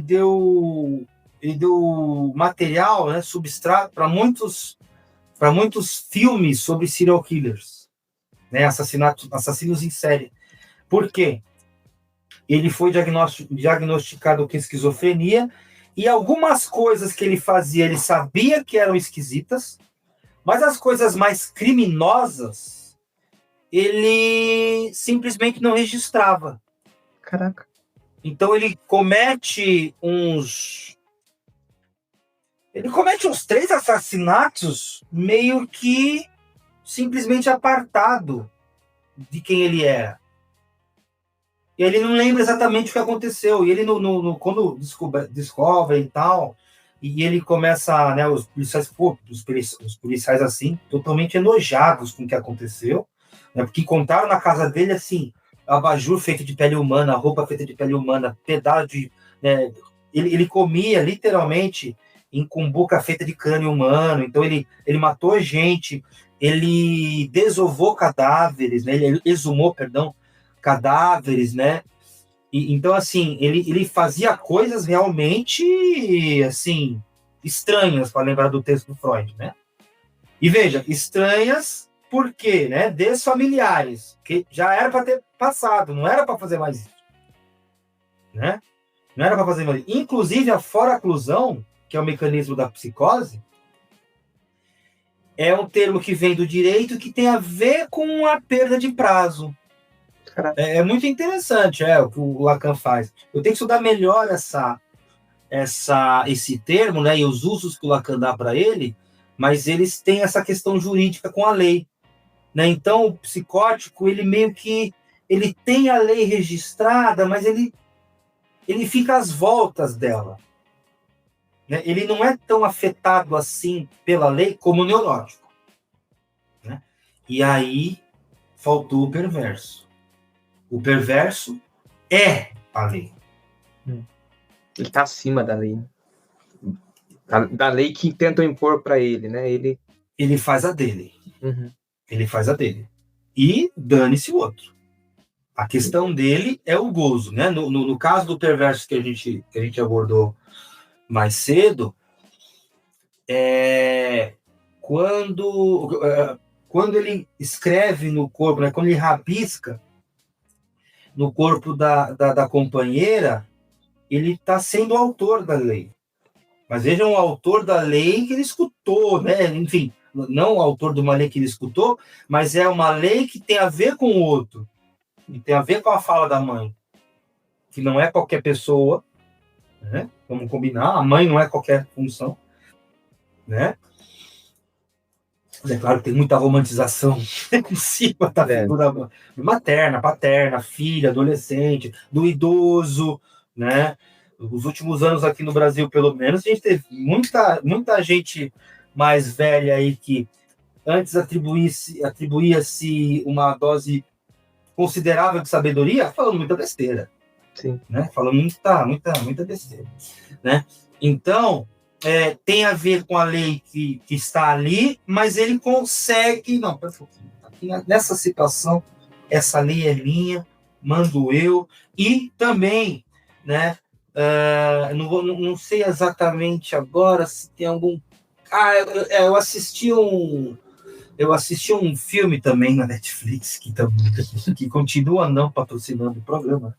deu material, né, substrato para muitos filmes sobre serial killers, né, assassinos em série. Por quê? Ele foi diagnosticado com esquizofrenia e algumas coisas que ele fazia, ele sabia que eram esquisitas, mas as coisas mais criminosas, ele simplesmente não registrava. Caraca. Então ele comete uns 3 assassinatos meio que simplesmente apartado de quem ele era. E ele não lembra exatamente o que aconteceu. E ele, quando descobre e tal, e ele começa, né, os policiais assim, totalmente enojados com o que aconteceu, né, porque encontraram na casa dele, assim, abajur feito de pele humana, roupa feita de pele humana, pedaço de... Né, ele comia, literalmente, em cumbuca feita de crânio humano. Então, ele matou gente, ele desovou cadáveres, né, ele exumou, cadáveres, né? Então, assim, ele fazia coisas realmente, assim, estranhas, para lembrar do texto do Freud, né? E veja, estranhas por quê, né? Desfamiliares, que já era para ter passado, não era para fazer mais isso, né? Não era para fazer mais isso. Inclusive, a foraclusão, que é o mecanismo da psicose, é um termo que vem do direito que tem a ver com a perda de prazo. É muito interessante, o que o Lacan faz. Eu tenho que estudar melhor esse termo, né, e os usos que o Lacan dá para ele, mas eles têm essa questão jurídica com a lei, né? Então, o psicótico, ele meio que ele tem a lei registrada, mas ele fica às voltas dela, né? Ele não é tão afetado assim pela lei como o neurótico, né? E aí faltou o perverso. O perverso é a lei. Ele está acima da lei. Da lei que tentam impor para ele, né? Ele faz a dele. Uhum. Ele faz a dele. E dane-se o outro. A questão dele é o gozo, né? No caso do perverso que a gente abordou mais cedo, quando ele escreve no corpo, né? Quando ele rabisca no corpo da companheira, ele está sendo o autor da lei. Mas vejam, o autor da lei que ele escutou, né? Enfim, não o autor de uma lei que ele escutou, mas é uma lei que tem a ver com o outro. E tem a ver com a fala da mãe. Que não é qualquer pessoa, né? Vamos combinar, a mãe não é qualquer função, né? Mas é claro que tem muita romantização em cima da figura materna, paterna, filha, adolescente, do idoso, né? Nos últimos anos aqui no Brasil, pelo menos, a gente teve muita gente mais velha aí que antes atribuía-se uma dose considerável de sabedoria, falando muita besteira. Sim. Né? Falando muita besteira. Né? Então, tem a ver com a lei que está ali, mas ele consegue... Não, pera um pouquinho. Nessa situação, essa lei é minha, mando eu, e também, né? Não sei exatamente agora se tem algum... eu assisti um filme também na Netflix, que continua não patrocinando o programa,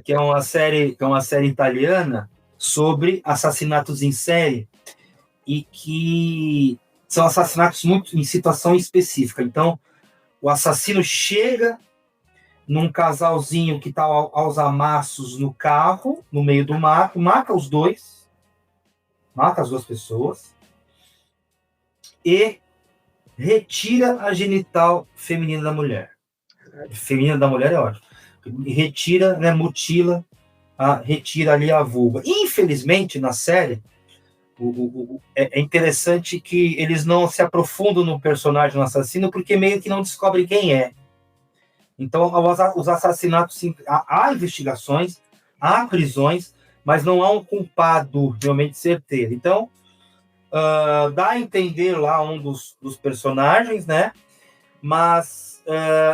que é uma série italiana sobre assassinatos em série, e que são assassinatos muito em situação específica. Então, o assassino chega num casalzinho que está aos amassos no carro, no meio do mato, mata as duas pessoas, e retira a genital feminina da mulher. Feminina da mulher é ótimo. Retira, né, mutila, retira ali a vulva. Infelizmente, na série, é interessante que eles não se aprofundam no personagem, no assassino, porque meio que não descobrem quem é. Então, os assassinatos, há investigações, há prisões, mas não há um culpado realmente certeiro. Então, dá a entender lá um dos personagens, né? Mas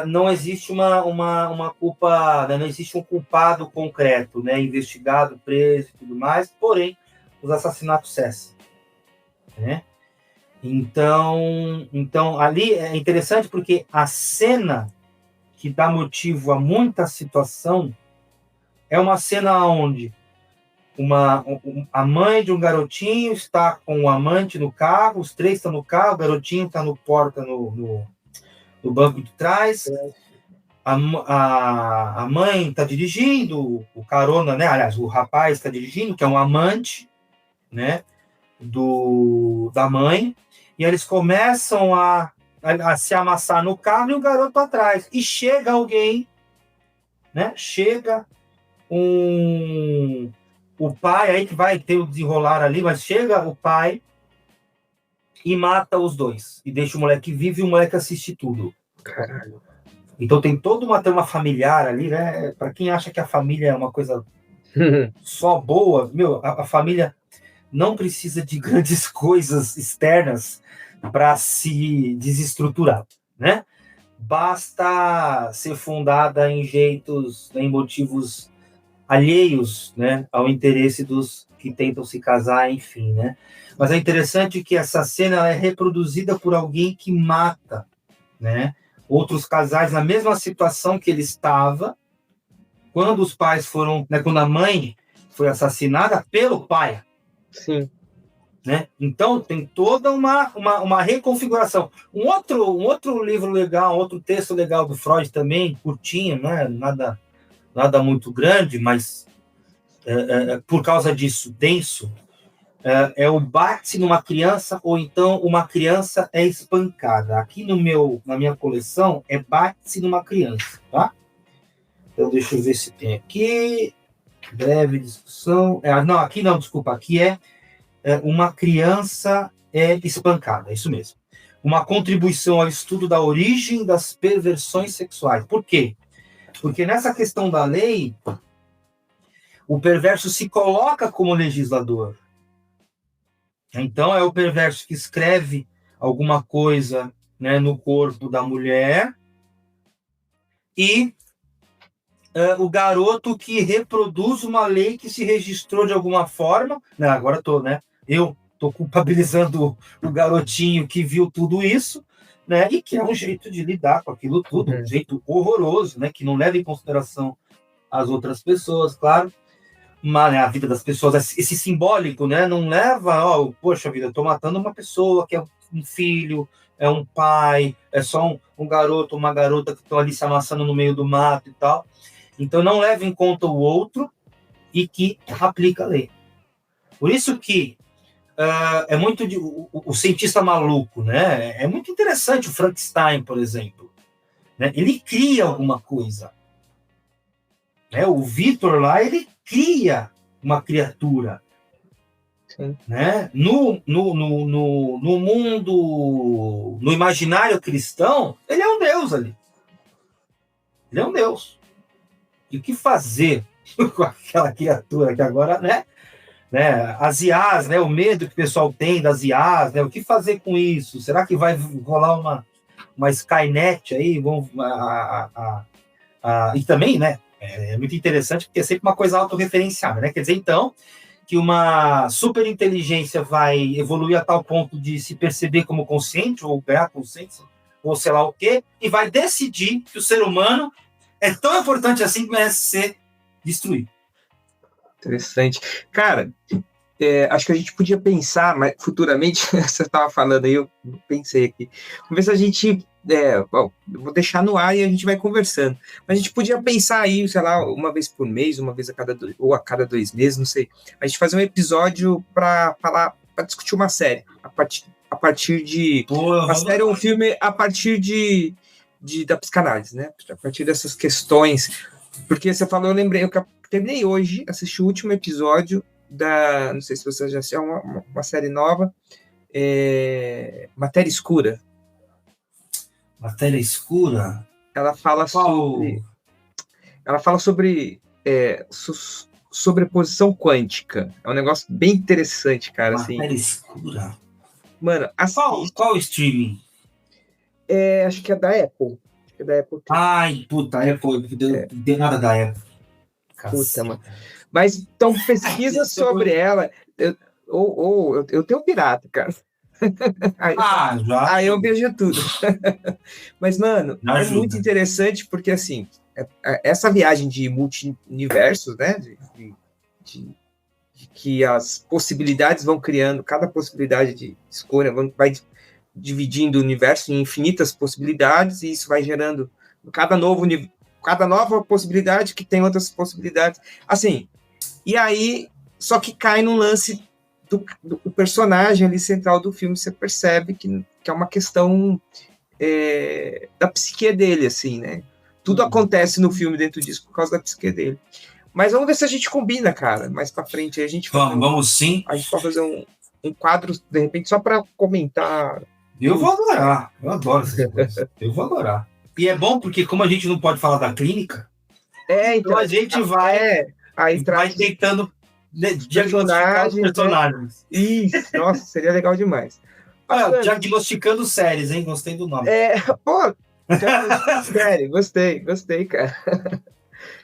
não existe uma culpa, né? Não existe um culpado concreto, né? Investigado, preso e tudo mais. Porém, os assassinatos cessam, né? Então ali é interessante porque a cena que dá motivo a muita situação é uma cena onde a mãe de um garotinho está com o amante no carro, os três estão no carro, o garotinho está no banco de trás, a mãe está dirigindo, o carona, né? Aliás, o rapaz está dirigindo, que é um amante, né? Da mãe, e eles começam a se amassar no carro e o garoto atrás. E chega alguém, né? Chega o pai, aí que vai ter o desenrolar ali, mas chega o pai e mata os dois. E deixa o moleque vivo e o moleque assiste tudo. Caralho. Então tem toda uma trama familiar ali, né? Para quem acha que a família é uma coisa só boa, a família não precisa de grandes coisas externas para se desestruturar, né? Basta ser fundada em jeitos, em motivos alheios, né, ao interesse dos que tentam se casar, enfim, né? Mas é interessante que essa cena é reproduzida por alguém que mata, né? Outros casais na mesma situação que ele estava quando os pais foram, né, quando a mãe foi assassinada pelo pai. Sim. Né? Então tem toda uma reconfiguração. Um outro livro legal, outro texto legal do Freud também, curtinho, né? Nada muito grande, mas por causa disso, denso, é o bate numa criança ou então uma criança é espancada. Aqui na minha coleção é bate numa criança, tá? Então deixa eu ver se tem aqui. Breve discussão. Não, aqui não, desculpa. Aqui é uma criança é espancada, é isso mesmo. Uma contribuição ao estudo da origem das perversões sexuais. Por quê? Porque nessa questão da lei, o perverso se coloca como legislador. Então, é o perverso que escreve alguma coisa, né, no corpo da mulher e o garoto que reproduz uma lei que se registrou de alguma forma. Não, agora eu estou culpabilizando o garotinho que viu tudo isso, né, e que é um jeito de lidar com aquilo tudo, um jeito horroroso, né, que não leva em consideração as outras pessoas, claro. Mas, né, a vida das pessoas, esse simbólico, né, não leva, poxa vida, eu estou matando uma pessoa que é um filho, é um pai, é só um garoto, uma garota que estão ali se amassando no meio do mato e tal. Então não leva em conta o outro e que aplica a lei. Por isso que é muito o cientista maluco, né? É muito interessante o Frankenstein, por exemplo, né? Ele cria alguma coisa. Né? O Victor lá, ele cria uma criatura. Sim. Né? No mundo, no imaginário cristão, ele é um deus ali. Ele é um deus. E o que fazer com aquela criatura que agora, né? As IAs, né? O medo que o pessoal tem das IAs, né? O que fazer com isso? Será que vai rolar uma Skynet aí? E também, né? É muito interessante porque é sempre uma coisa autorreferenciada, né? Quer dizer, então, que uma superinteligência vai evoluir a tal ponto de se perceber como consciente ou ganhar consciência, ou sei lá o quê, e vai decidir que o ser humano é tão importante assim que merece ser destruído. Interessante. Cara, acho que a gente podia pensar, mas futuramente, você estava falando aí, eu pensei aqui, vamos ver se a gente... eu vou deixar no ar e a gente vai conversando. Mas a gente podia pensar aí, sei lá, uma vez por mês, uma vez a cada 2 meses, não sei. A gente fazer um episódio para discutir uma série, a partir de uma série ou um filme a partir da psicanálise, né? A partir dessas questões. Porque você falou, eu lembrei, eu terminei hoje, assisti o último episódio não sei se você já assistiu, uma série nova, Matéria Escura. Matéria Escura? Ela fala sobre sobreposição quântica. É um negócio bem interessante, cara. Matéria Escura? Mano, qual streaming? Acho que é da Apple. Ai, puta, a Apple. Deu nada da Apple. Puta, mano. Mas, então, pesquisa sobre ela. Eu tenho pirata, cara. Já. Aí eu vejo tudo. Mas, mano, é muito interessante porque, assim, essa viagem de multi-universos, né? De que as possibilidades vão criando, cada possibilidade de escolha vai dividindo o universo em infinitas possibilidades e isso vai gerando cada nova possibilidade que tem outras possibilidades. Assim, e aí, só que cai num lance do personagem ali central do filme, você percebe que é uma questão da psique dele, assim, né? Tudo acontece no filme dentro disso por causa da psique dele. Mas vamos ver se a gente combina, cara. Mais pra frente a gente vamos sim. A gente pode fazer um quadro, de repente, só para comentar. Eu vou adorar. Eu adoro essas coisas. Eu vou adorar. E é bom porque, como a gente não pode falar da clínica, então a gente vai tentando diagnosticar os personagens. Né? Isso, nossa, seria legal demais. Diagnosticando séries, hein? Gostei do nome. Série, gostei, cara.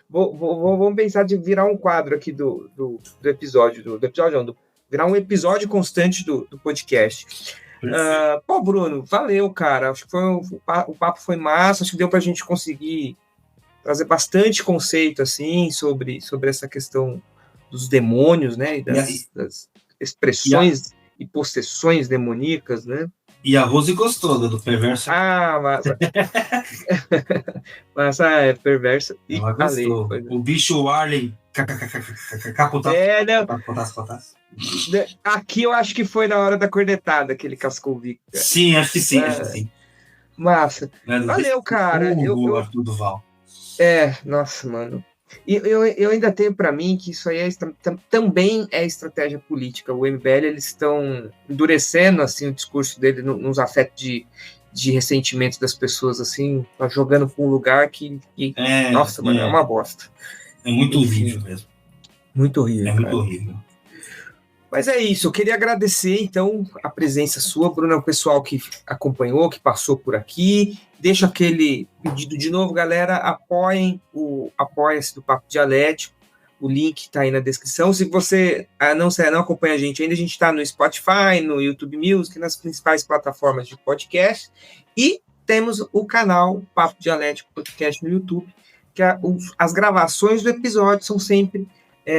Vamos pensar de virar um quadro aqui do episódio, virar um episódio constante do podcast. Bruno, valeu, cara. Acho que o papo foi massa, acho que deu pra gente conseguir trazer bastante conceito, assim, sobre essa questão dos demônios, né, e das expressões e possessões demoníacas, né? E a Rose gostou do perverso. Massa. Massa, é perversa. Ela gostou. O bicho Arley. Aqui eu acho que foi na hora da cornetada que ele cascou o Victor. Sim, acho que sim, acho que sim. Massa. Valeu, cara. Arthur Duval. Nossa, mano. E eu ainda tenho para mim que isso aí também é estratégia política. O MBL, eles estão endurecendo assim, o discurso dele nos afetos de ressentimento das pessoas, assim, jogando para um lugar que nossa, mano, é uma bosta. É muito horrível mesmo. Muito horrível. Muito horrível. Mas é isso, eu queria agradecer, então, a presença sua, Bruno, o pessoal que acompanhou, que passou por aqui. Deixo aquele pedido de novo, galera, apoiem o Apoia-se do Papo Dialético, o link está aí na descrição. Se você não acompanha a gente ainda, a gente está no Spotify, no YouTube Music, nas principais plataformas de podcast, e temos o canal Papo Dialético Podcast no YouTube, que as gravações do episódio são sempre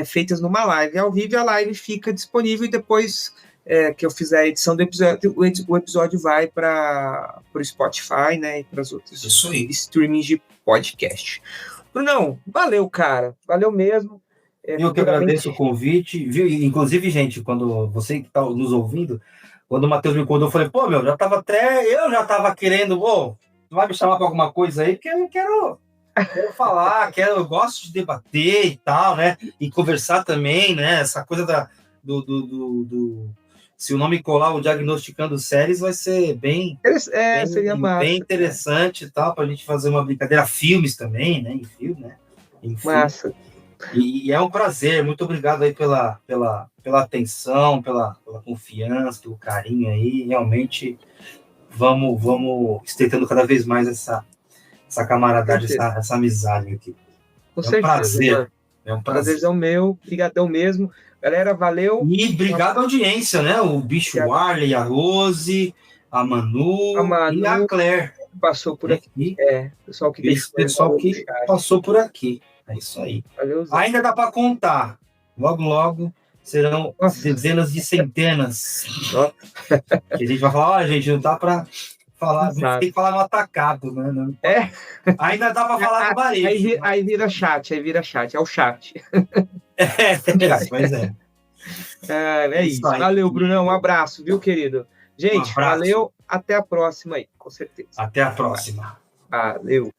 feitas numa live ao vivo, e a live fica disponível, e depois que eu fizer a edição do episódio, o episódio vai para o Spotify, né, e para os outros streamings de podcast. Brunão, valeu, cara, valeu mesmo. Eu que agradeço o convite, viu? Inclusive, gente, quando você que está nos ouvindo, quando o Matheus me contou, eu falei, eu já estava querendo, vai me chamar para alguma coisa aí, porque eu quero falar, eu gosto de debater e tal, né? E conversar também, né? Essa coisa se o nome colar, o Diagnosticando Séries, vai ser seria massa, bem interessante e tal, para a gente fazer uma brincadeira. Filmes também, né? Enfim. Massa. E é um prazer, muito obrigado aí pela atenção, pela confiança, pelo carinho aí. Realmente, vamos estreitando cada vez mais essa camaradagem, essa amizade aqui. Com certeza. É um prazer. Prazerzão meu, brigadão mesmo. Galera, valeu. E obrigado à audiência, né? O Bicho Warley, a Rose, a Manu e a Claire. Passou por aqui. Pessoal que passou por aqui. É isso aí. Valeu, ainda dá para contar. Logo serão dezenas de centenas. Que a gente vai falar, gente, não dá para falar, tem que falar no atacado, né? Ainda dá para falar no varejo. Aí vira chat, é o chat. Pois é. É isso. Valeu, Brunão, um abraço, viu, querido? Gente, valeu, até a próxima aí, com certeza. Até a próxima. Valeu.